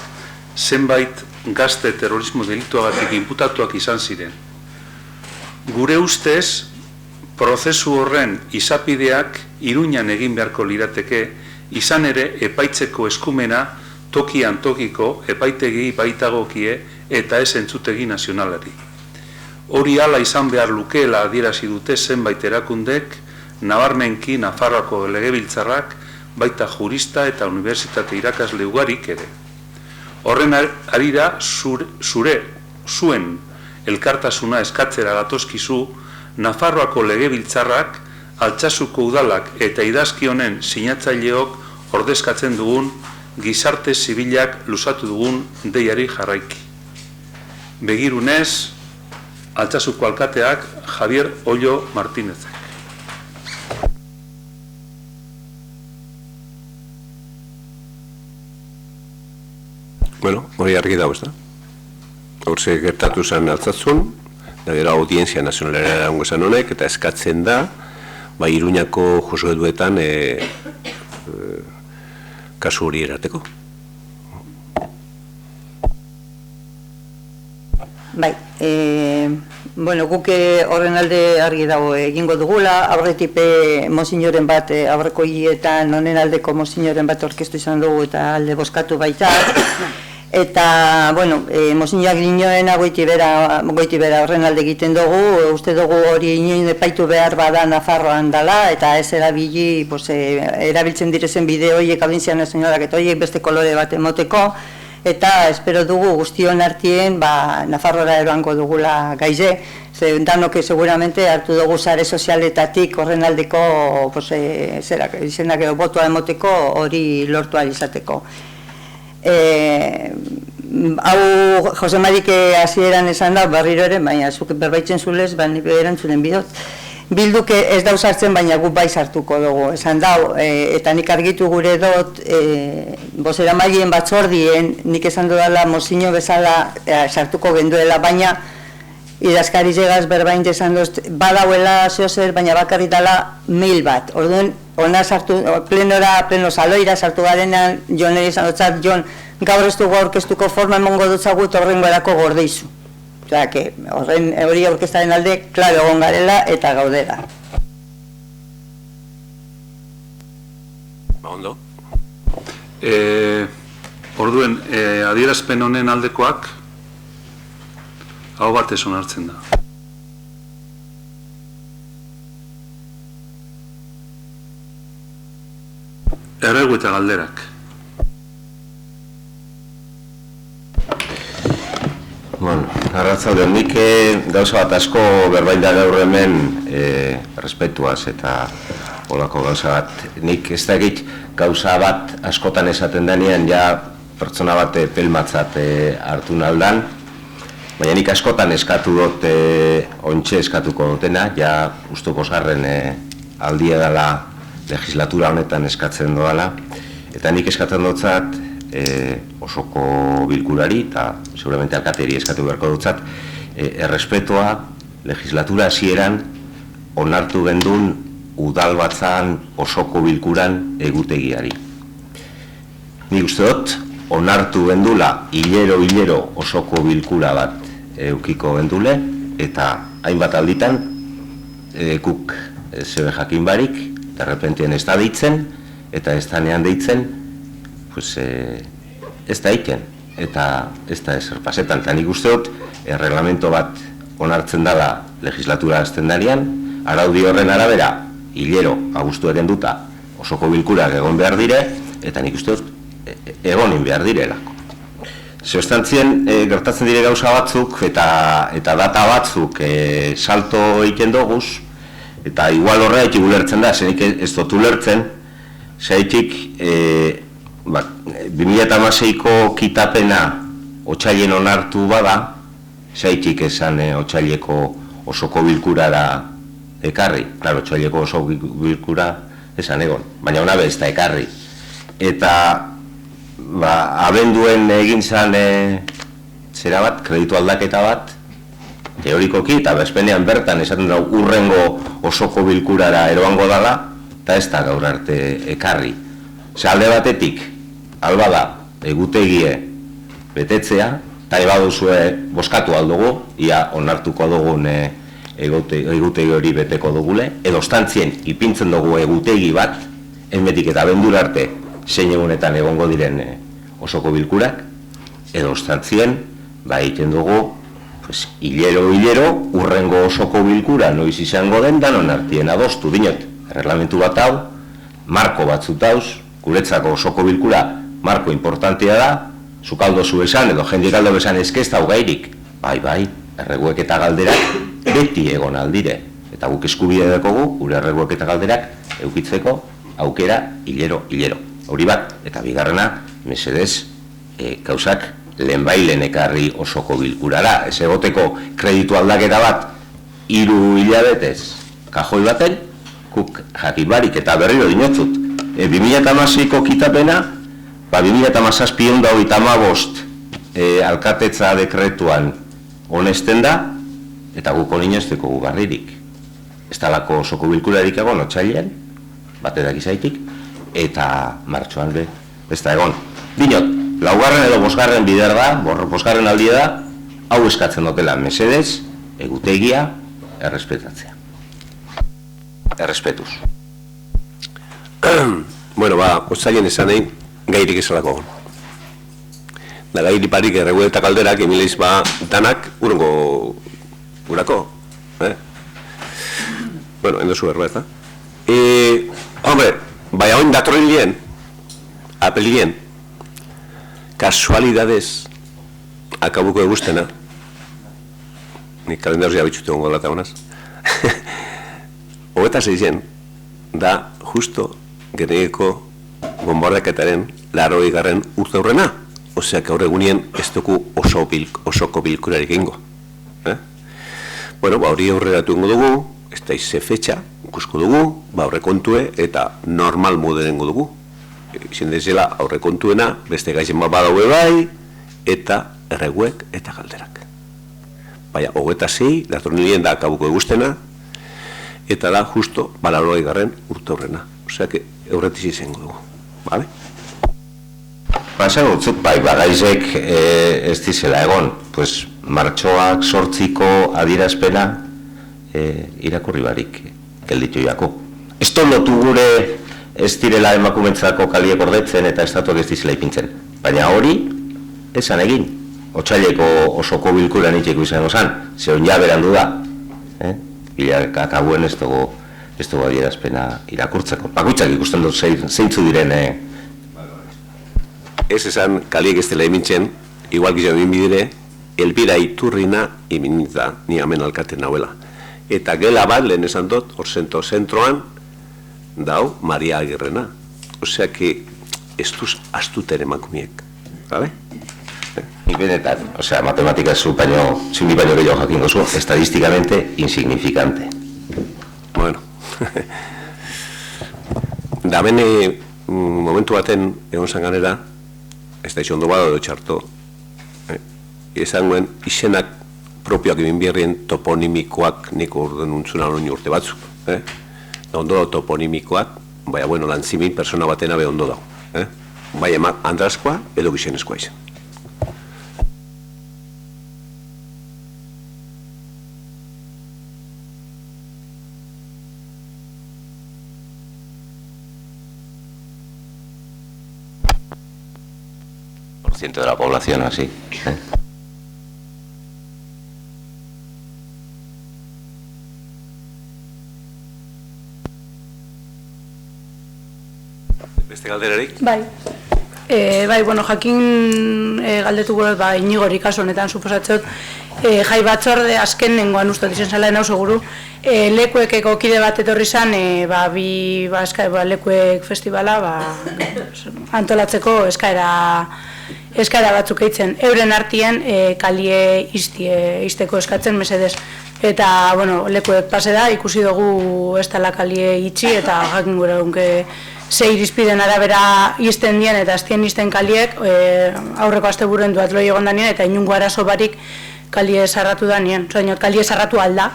zenbait gazte terrorismo delituagatik inputatuak izan ziren. Gure ustez, prozesu horren izapideak Iruñan egin beharko lirateke, izan ere epaitzeko eskumena tokian tokiko epaitegi baitagokie eta ez entzutegi nazionalari. Hori hala izan behar lukeela adierazi dute zenbait erakundek, nabarmenki Nafarroako legebiltzarrak, baita jurista eta unibertsitate irakasle ugarik ere. Horren harira zuen elkartasuna eskatzera gatozkizu Nafarroako legebiltzarrak, Altsasuko udalak eta idazki honen sinatzaileok ordezkatzen dugun gizarte zibilak luzatu dugun deiari jarraiki. Begirunez, Altsasuko alkateak Javier Ollo Martínezek. Bueno, hori argi dago, ez da? Horze gertatu zen Altsatsun, da gero audientzia nazionalera dago esan honek, eta eskatzen da, Iruñako juzgaduetan kasu hori erateko. Bai, bueno, guk horren alde argi dago egingo dugula, aurretik mozinoren bat, aurreko hietan honen aldeko mozinoren bat orkestu izan dugu eta alde bozkatu baita. Eta, bueno, mozinoak dinoena goiti bera horren alde egiten dugu, uste dugu hori inoen epaitu behar bada Nafarroan dela, eta ez erabili, erabiltzen direzen bide horiek audientzia nazionalak eta horiek beste kolore bat emoteko, eta espero dugu guztion artien Nafarroara eroango dugula gaize, danok seguramente hartu dugu sare sozialetatik horren aldeko izenak edo botoa emoteko hori lortu ahal izateko. Hau Jose Marik hasieran esan da, berriro ere, baina zuk berbaitzen zulez, ni erantzunen bidot. Bilduk ez dau sartzen, baina guk bai sartuko dugu. Esan dau, eta nik argitu gure dut, bozeramaileen batzordien, nik esan dudala mozino bezala sartuko genduela, baina idazkari zegaz berbain esan dut, badauela zeozer, baina bakarri dala mail bat. Orduan, ona sartu, pleno saloira sartu garenan, jon ere izan dutzat, jon, gaur ez dugu aurkeztuko forma emongo dutzagut horren gorako gordeizu. Osea, hori aurkeztaren alde, klabe egon garela eta gaudera. Ondo? Orduen, adierazpen honen aldekoak, hau batez onartzen da. Erregu eta galderak. Bueno, arratzalde, nik gauza bat asko berbain da gaur hemen respetuaz eta olako gauza bat. Nik ez da egit gauza bat askotan esaten denean ja pertsona bat pelmatzat hartu naldan, baina nik askotan eskatu dut, ontxe eskatuko dutena, ja usto bosgarren aldia dela legislatura honetan eskatzen doala, eta nik eskatzen dutzat osoko bilkurari, eta seguramente alkateri eskatu beharko dutzat, errespetoa legislatura hasieran onartu gendun udalbatzan osoko bilkuran egutegiari. Nik uste dut, onartu gendula hilero osoko bilkura bat eukiko gendule, eta hainbat alditan guk zebe jakin barik, derrepentien ez da deitzen, eta ez danean deitzen, ez da iken, eta ez da ezer pasetan. Eta nik uste dut, erreglamento bat onartzen dela legislatura azten danean, araudi horren arabera, hilero, agustu egenduta, osoko bilkurak egon behar dire, eta nik uste dut, egonin behar direlako. Zeustantzien, gertatzen dire gauza batzuk, eta data batzuk salto egiten doguz, Eta igual horretik ulertzen da, zenik ez dut ulertzen, zaitik 2016ko kitapena otsailen onartu bada, zaitik esan otsaileko osoko bilkurara ekarri. Claro, otsaileko osoko bilkura esan egon, baina ona ez da ekarri. Eta abenduen egin zan zera bat, kreditu aldaketa bat, teorikoki, eta bezpenean bertan esaten da urrengo osoko bilkurara eroango dala, eta ez da gaur arte ekarri. Alde batetik, alba da, egutegie betetzea, eta ebaduzue boskatu aldugu, ia onartuko dugun egutegi hori beteko dugule, edo ostantzien ipintzen dugu egutegi bat, enmetik eta abendura arte zein egunetan egongo diren osoko bilkurak, edo ostantzien, egiten dugu, hilero, urrengo osoko bilkura noiz izango den, danon artien adostu, dinot, erreglamentu bat hau, marko batzut hauz, guretzako osoko bilkura marko importantea da, zukaldo zu esan, edo jendik aldo esan ezkezta hau gairik, bai, erreguek eta galderak beti egon aldire, eta guk eskubide dekogu, gure erreguek eta galderak eukitzeko aukera hilero. Hori bat, eta bigarrena, mesedez, gauzak lehenbailen ekarri osoko bilkurara, ez egoteko kreditu aldaketa bat 3 hilabetez kajoi baten, kuk jakin barik eta berriro dinotzut. 2016ko kitapena, 2017 alkatetza dekretuan honesten da, eta guk oninozteko gugarririk. Ez talako osoko bilkurarik egon otsailean, baterak izaitik, eta martxoan be, ez da egon. Dinot, laugarren edo bosgarren bider da, bosgarren aldia da, hau eskatzen dutela mesedez, egutegia, errespetatzea. Errespetuz. Bueno, otsailen esan egin, gairik esalako. Da gairi parik erregu eta kalderak, emileiz danak urrengo urako. Bueno, endozu berba, ez da? Hombre, bai hauen datorren lien, apelien, kasualidadez, akabuko eguztena, nik kalendaruz jabitxute hongo lata honaz, 26 da justo geneeko bombardaketaren 80. urte horrena, oseak gaur egunien ez dugu osoko bilkurarik egingo. Bueno, hori aurreratu ingo dugu, ez da ize fetxa, ikusko dugu, aurrekontue eta normal moderengo dugu. Izan dezela aurrekontuena, beste gaizen badaue bai, eta erreguek eta galderak. Baina, 26, datorren nilien da akabuko eguztena, eta da justo 80. urte horrena. Oseak eurretiz izango dugu, bale? Esan utzuk, bagaizek ez dizela egon, pues martxoak 8ko adierazpena irakurri barik gelditu jako. Ez lotu gure ez direla emakumentzako kaliek ordetzen eta estatuak ez dizela ipintzen. Baina hori, esan egin. Otsaileko osoko bilkuran itxeko izango zan, zehon ja berandu da. Bilak akabuen ez dugu adierazpena irakurtzeko. Bakoitzak ikusten dut zeintzu diren Ez esan kaliek ez dela emintzen, igual gizan bidire, Elbira Iturrina iminita ni hemen alkaten nahuela. Eta gela bat lehen esan dut, hor zentroan, dau Maria Agirrena. Osea que ez duz astuten emakumiek, ¿vale? Nik benetan, osea, matematika zin baino gehiago jakingo zu, estadistikamente insignificante. Bueno, da bene momentu baten egon zan ganera, ez da ondo bada edo txarto, izan guen izenak propioak egin berrien toponimikoak niko orden untzuna hori urte batzuk. Ondo da toponimikoak, baina bueno, lantzimin persona batena be ondo dago. Bai emak andrazkoa edo gizionezkoa izan. De la población así. Beste galderarik? Bai, bueno, jakin galdetu gure, Inigori kasu honetan suposatzot, jai batzorde azken nengoan uste dizen zela denau seguru, lekuekeko kide bat etorri zan, lekuek festivala antolatzeko eskaera batzuk eitzen. Euren artien kalie izteko eskatzen mesedez. Eta, lekuek pase da, ikusi dugu ez dela kalie itxi eta jakin gure dunke ze irizpiden arabera izten dien eta aztien izten kaliek aurreko asteburuan duatloi egon danien eta inungo arazo barik kalie sarratu da nien. Kalie sarratu alda,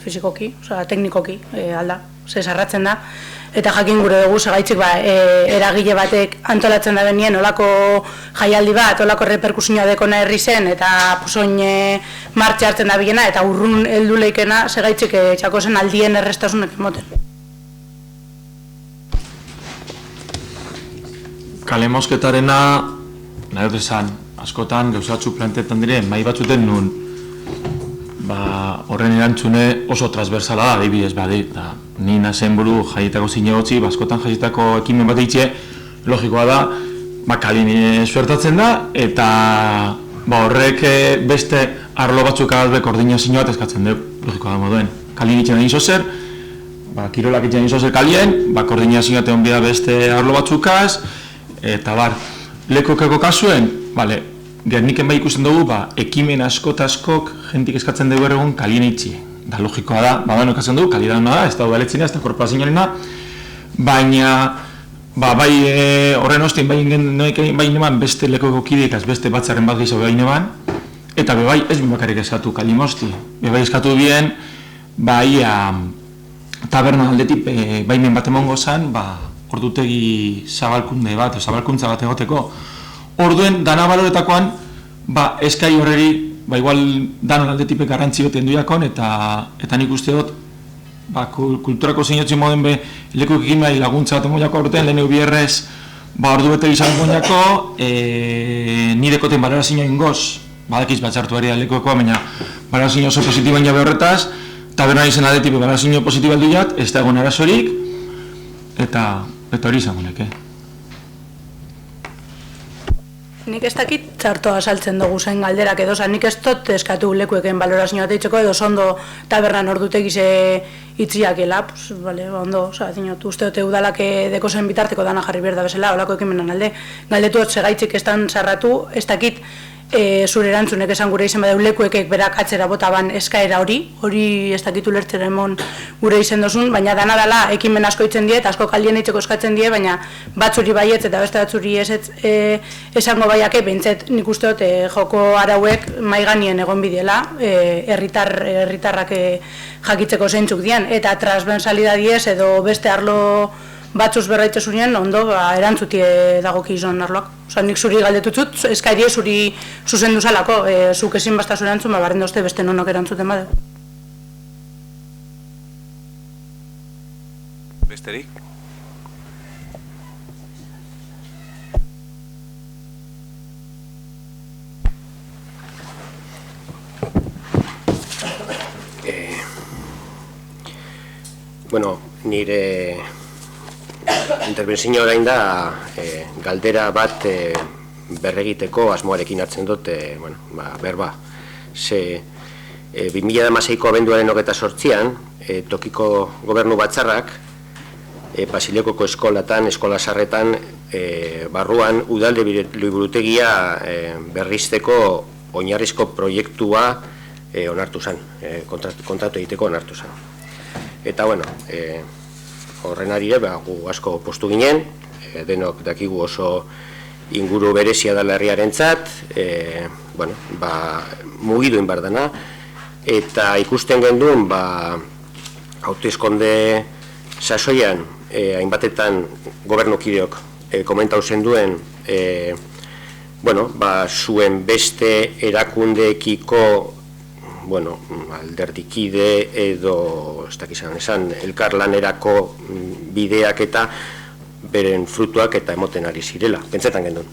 fizikoki, teknikoki alda, ze sarratzen da. Eta jakin gure dugu segaitzik eragile batek antolatzen da benien olako jaialdi bat, olako reperkusioa dekona herri zen eta soin martxa hartzen da bilena eta urrun heldu leikena segaitzik txako zen aldien errestasunek emoten. Kale mozketarena, nahi dut esan, askotan gauzatzu plantetan diren, mai batzuten nun horren erantzune oso transversala da, adibidez, ni nazen buru jaietako zinegotzi, askotan jaietako ekimen bat eitxe, logikoa da, kalin suertatzen da, eta horrek beste arlo batzuk adalbe koordinazio bat eskatzen du, logikoa da moduen. Kalin itxen egin zozer, kirolak itxen egin zozer kalien, koordinazio bat egon bida beste arlo batzukaz, eta lekokeko kasuen, Gerniken ikusten dugu, ekimen askok jentik eskatzen dugu egun kalien itxi. Da logikoa da, ekatzen dugu, kalidaduna da, ez da udaletzina, ez da korporazioarena, baina horren ostein bai neman beste lekoko kideikaz, beste batzaren bat gehiago bai neman, eta bai ez bimakarik eskatu kalimosti. Bai eskatu bien, taberna aldetik baimen bat emongo zen, ordutegi zabalkunde bat, zabalkuntza bat egoteko. Orduen, dana baloretakoan, eskai horreri, igual danon aldetipek garrantzi goten duiakon, eta nik uste dut, kulturako zeinotzen moden lekuek egin laguntza bat emoiako aurten, lehen eubierrez, ordu bete izan emoiako, nirekoten balorazioa ingoz, badakiz batxartu ari da lekuekoa, baina balorazioa oso positiboan jabe horretaz, taberna izan aldetipek balorazioa positibo alduiat, ez da egon arazorik, eta hori izango leke. Nik ez dakit txartoa saltzen dugu zen galderak edo, nik ez dut eskatu lekueken balorazioa bat eitzeko edo zondo tabernan ordutegize itziakela, ondo, uste dute udalak deko zen bitarteko dana jarri berda bezala, olako ekimenan alde, galdetu hot segaitzik estan sarratu, ez dakit zure erantzunek esan gure izen badeu lekuekek berak atzera botaban eskaera hori ez dakitu lertzen emon gure izen dozun, baina dana dela ekimen asko itzen die, asko kaldien eitzeko eskatzen die, baina batzuri baietz eta beste batzuri esango baiake, behintzet nik uste dut joko arauek maiganien egon bidiela, herritarrak jakitzeko zeintzuk dien, eta transversalidadiez edo beste arlo batzuz berraitzesunien, ondo, erantzutie dagoki izan arloak. Nik zuri galdetutzut, eskairie zuri zuzendu zalako, zuk ezin bastaz erantzun, barren dozte beste nonok erantzuten bade. Besterik? Nire interbentzio orain da galdera bat berregiteko asmoarekin hartzen dut berba. 2016ko abenduaren 28an tokiko gobernu batzarrak Basilekoko eskolatan, eskola sarretan barruan udalde liburutegia berrizteko oinarrizko proiektua onartu zen, kontratu egiteko onartu zen. Eta horren arire, gu asko postu ginen, denok dakigu oso inguru berezia da herriarentzat, mugidu inbar dena, eta ikusten genduen, hauteskonde sasoian, hainbatetan gobernukideok komentau zenduen, zuen beste erakundeekiko alderdikide edo, ez dakizan esan, elkarlanerako bideak eta beren frutuak eta emoten ari zirela, pentsetan gendun.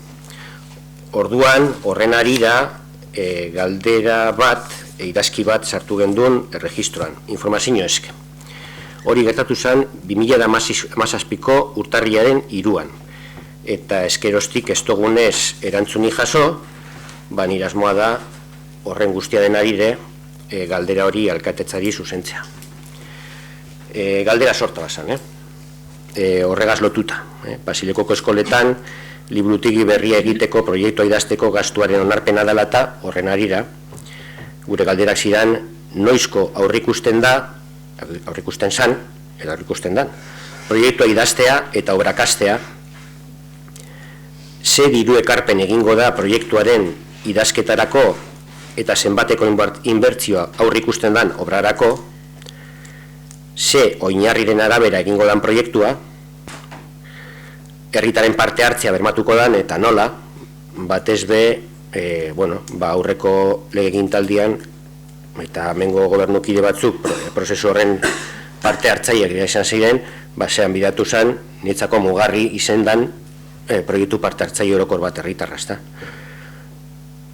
Orduan, horren arira, galdera bat, idazki bat sartu gendun erregistroan, informazio eske. Hori gertatu zen 2017ko urtarriaren 3an. Eta eskerostik ez dugunez erantzuni jaso, nire asmoa da horren guztia den arire, galdera hori alkatetzari zuzentzea. Galdera sorta bazan, horregaz lotuta. Basilekoko eskoletan, liburutegi berria egiteko, proiektua idazteko gastuaren onarpena dela eta horren arira, gure galderak zidan, noizko aurrikusten zan, proiektua idaztea eta obrakastea, ze diru ekarpen egingo da proiektuaren idazketarako eta zenbateko inbertzioa aurrikusten dan obrarako, ze oinarriren arabera egingo dan proiektua, herritaren parte hartzea bermatuko dan eta nola, batez be, aurreko legegintaldian eta hemengo gobernukide batzuk prozesu horren parte hartzaileak izan ziren, basean bidatu zen, niretzako mugarri izendan proiektu parte hartzaile orokor bat herritarra, ezta.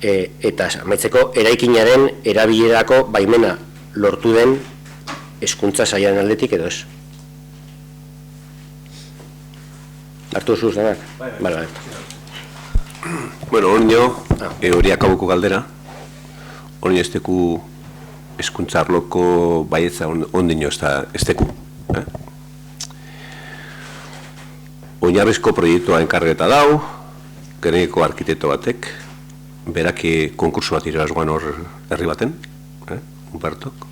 Eta amaitzeko eraikinaren erabilerako baimena lortu den hezkuntza sailaren aldetik edo ez. Hartu zuz denak? Bala. Bueno, hori akabuko galdera, hori ez teku hezkuntza arloko baietza ondino ez teku. Oinarrizko proiektua enkargeta dau, gereneko arkitekto batek, beraki konkursu bat irabazgoan hor herri baten, Humbertok.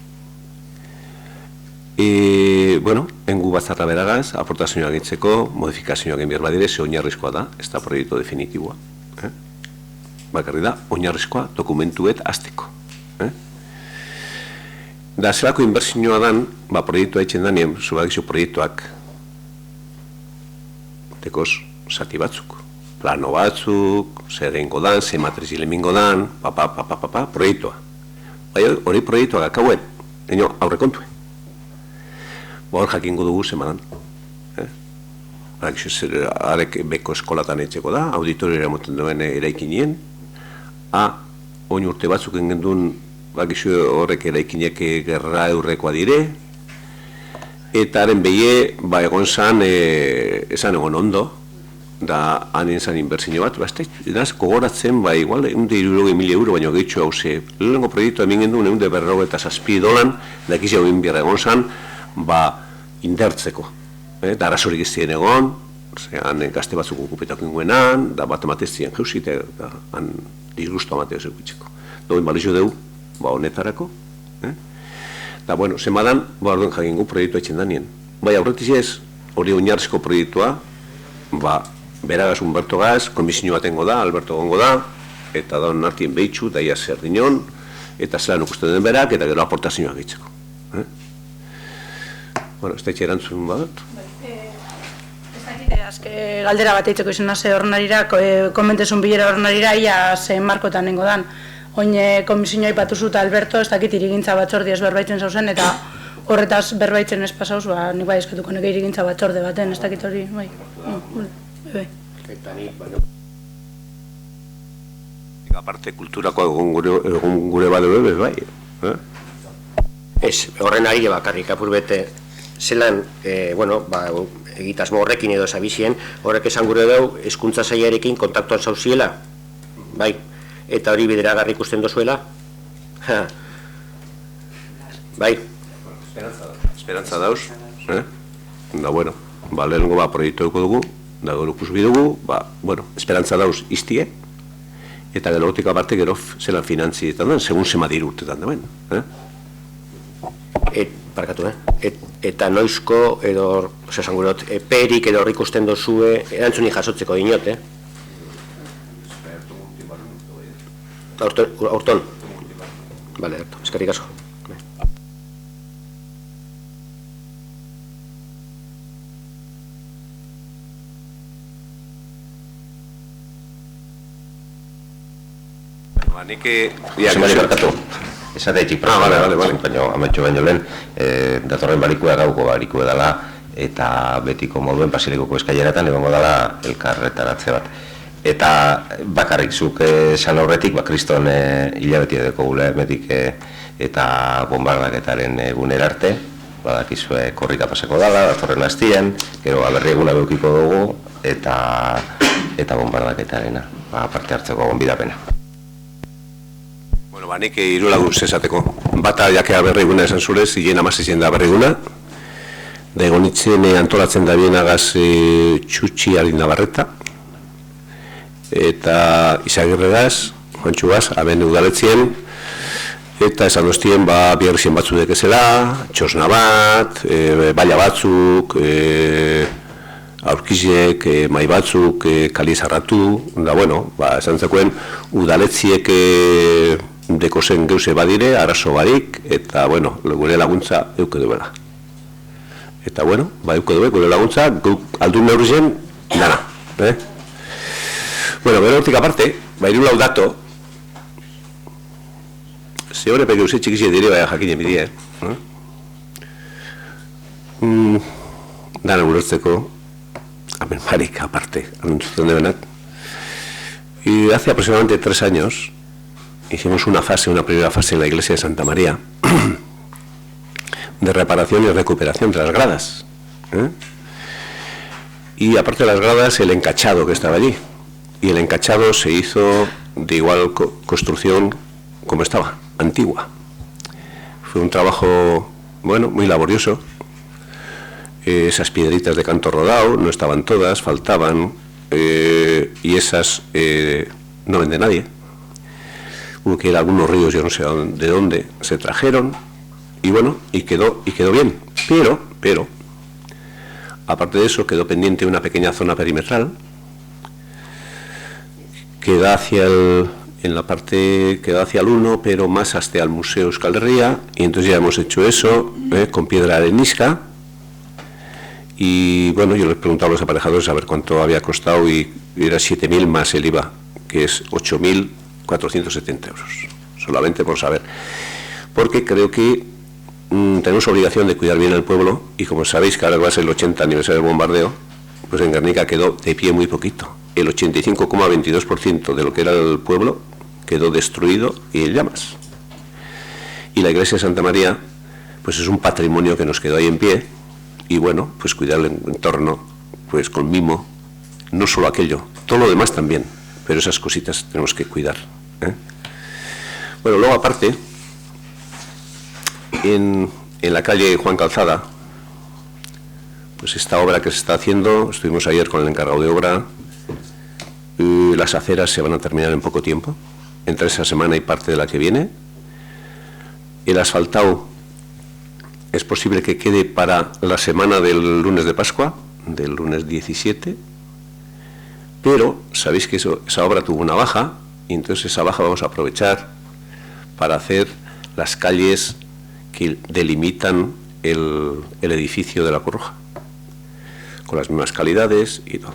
Engu batzarra beragaz, aportazioa egitzeko, modifikazioa egin behar badire, ze oinarrizkoa da, ez da proiektu definitiboa. Bakarri da, oinarrizkoa dokumentuet azteko. Da, zelako inbertsioa dan, proiektua etxen danien, zubagizio proiektuak, tekoz, zati batzuk. Plano batzuk, zer egingo dan, ze matrizile mingo dan, proiektua. Hori proiektuak akauen, aurrekontuen. Hor jakingo dugu zemadan. Arek beko eskolatan etxeko da, auditoriera moten duen eraikinien. Oin urte batzuk engendun, horrek eraikinek gerra eurrekoa dire. Eta haren behi, egon zan, esan egon ondo, da hanen zan inbertsio bat, kogoratzen, igual, €160.000, baina gehitxo hau ze. Lehenengo proiektu hemen gendun, $147, dakiz jau inbierra egon zan, indertzeko. Da arazorik ez ziren egon, han gazte batzuk okupetako inguenan, da bat ematezien jauzit, da han disgustu amateo zeukitzeko. Doin balizio dugu, honetarako. Da, zemadan, arduen jakingu proiektua etxen danien. Aurretiz ez, hori oinarrizko proiektua, beragaz Humberto Gaz, komisio batengo da, Alberto gongo da, eta da nartien behitxu, daia zer dinon, eta zelan ukusten den berak, eta gero aportazioa gehitzeko. Ez da erantzun bat? Ez dakite, azke galdera bat eitzeko izan naze horrenarira, komentezun bilera horrenarira, ia zen markotan nengo dan. Oin komisioa ipatu zuta Alberto, ez dakit irigintza batzordi ez berbaitzen zauzen, eta horretaz berbaitzen ez pasauz, nik bai eskatuko neke irigintza batzorde baten, ez dakit hori, bai. Aparte kulturakoa egon gure badeu bai. Ez, horren ari bakarrik apur bete, zelan, egitasmo horrekin edo zabizien, horrek esan gure dugu, hezkuntza sailarekin kontaktuan zauziela, bai, eta hori bideragarri ikusten dozuela, bai. Esperantza dauz, da, lehenengo proiektu dugu, da gero ikusbi dugu, esperantza dauz iztie, eta gerotik aparte gero zelan finantzietan den, segun zema diru urtetan duen, Eta noizko, edo, perik edo horrik usten dozue, erantzuni jasotzeko dinot, Aurton? Bale, eskerrik asko. Esateetik baino ametxo baino lehen, datorren balikua gauko balikua dela, eta betiko moduen Basilekoko eskaileretan egongo dela elkarretaratze bat. Eta bakarrik zuk esan horretik, kriston hilabeti edeko gule hermetik eta bombardaketaren egunera arte, badakizue korrika pasako dela, datorren hastien, gero aberri eguna beukiko dugu, eta bombardaketarena, parte hartzeko gonbidapena. Bueno, nik hiru lagun esateko. Bata jakea berriguna esan zure, zilen amazizien da berriguna. Da egonitzen antolatzen da bienagaz txutxi harin Navarreta. Eta Izagirregaz, Juantxugaz, aben udaletzien. Eta esan doztien, biarrizien batzudek ezela, txosna bat, baila batzuk, aurkizek, mai batzuk, kalizarratu, da bueno, esan zekoen, udaletziek dekozen geuse badire, arazo barik, eta bueno, gure laguntza euke duela. Eta bueno, euke duela, gure laguntza, aldun neurrizen, dana. Bueno, gero hortik aparte, hiru lau dato, ze hori geuse txikizie dire baina jakinen bidie, dana gurortzeko, amen barik aparte, anuntzuten debenak. Y hace aproximadamente 3 años hicimos una primera fase en la iglesia de Santa María de reparación y recuperación de las gradas. Y aparte de las gradas, el encachado que estaba allí. Y el encachado se hizo de igual construcción como estaba, antigua. Fue un trabajo, bueno, muy laborioso. Esas piedritas de canto rodado no estaban todas, faltaban, y esas no vende nadie. Hubo que ir a algunos ríos, yo no sé de dónde, se trajeron, y bueno, y quedó bien. Pero, aparte de eso, quedó pendiente una pequeña zona perimetral que da hacia el 1, pero más hasta el Museo Euskal Herria, y entonces ya hemos hecho eso con piedra arenisca. Y bueno, yo les preguntaba a los aparejadores a ver cuánto había costado y era 7.000 más el IVA, que es 8.470 euros, solamente por saber. Porque creo que tenemos obligación de cuidar bien al pueblo, y como sabéis que ahora va a ser el 80 aniversario del bombardeo, pues en Guernica quedó de pie muy poquito. El 85,22% de lo que era el pueblo quedó destruido y en llamas. Y la iglesia de Santa María, pues es un patrimonio que nos quedó ahí en pie, y bueno, pues cuidar el entorno, pues con mimo, no solo aquello, todo lo demás también, pero esas cositas tenemos que cuidar. Bueno, luego aparte, en la calle Juan Calzada, pues esta obra que se está haciendo, estuvimos ayer con el encargado de obra, las aceras se van a terminar en poco tiempo, entre esa semana y parte de la que viene. El asfaltado es posible que quede para la semana del lunes de Pascua, del lunes 17, pero sabéis que esa obra tuvo una baja, y entonces esa baja vamos a aprovechar para hacer las calles que delimitan el edificio de la Cruz Roja, con las mismas calidades y todo.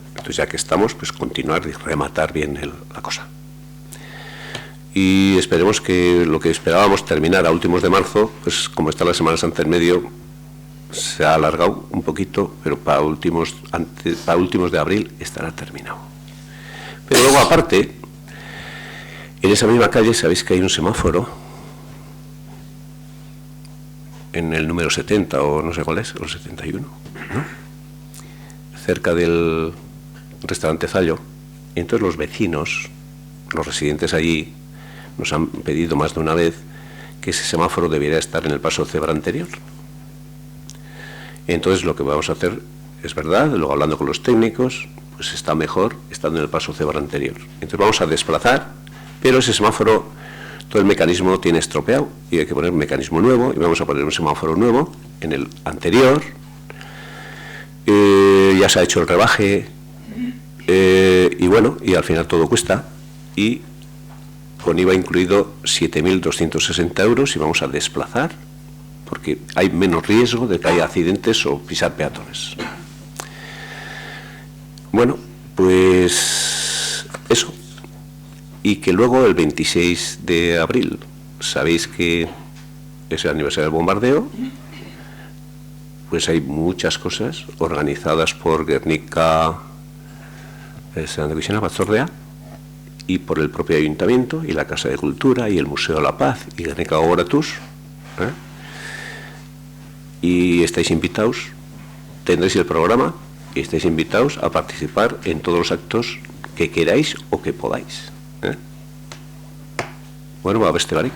Entonces ya que estamos, pues continuar y rematar bien la cosa. Y esperemos que lo que esperábamos terminar a últimos de marzo, pues como está la Semana Santa en medio, se ha alargado un poquito, pero para últimos de abril estará terminado. Pero luego aparte, en esa misma calle sabéis que hay un semáforo, en el número 70 o no sé cuál es, o el 71, ¿no? Cerca del restaurante Zallo, y entonces los vecinos, los residentes allí, nos han pedido más de una vez que ese semáforo debiera estar en el paso cebra anterior. Entonces lo que vamos a hacer es verdad, luego hablando con los técnicos, pues está mejor estando en el paso cebra anterior. Entonces vamos a desplazar, pero ese semáforo, todo el mecanismo tiene estropeado y hay que poner un mecanismo nuevo, y vamos a poner un semáforo nuevo en el anterior. Ya se ha hecho el rebaje, y bueno, y al final todo cuesta, y con IVA incluido 7.260 euros, y vamos a desplazar porque hay menos riesgo de que haya accidentes o pisar peatones. Bueno, pues eso. Y que luego el 26 de abril, sabéis que es el aniversario del bombardeo, pues hay muchas cosas organizadas por Guernica Batzordea y por el propio Ayuntamiento y la Casa de Cultura y el Museo de la Paz y Guernica Gogoratuz, y estáis invitados, tendréis el programa y estáis invitados a participar en todos los actos que queráis o que podáis. Bueno, beste barik.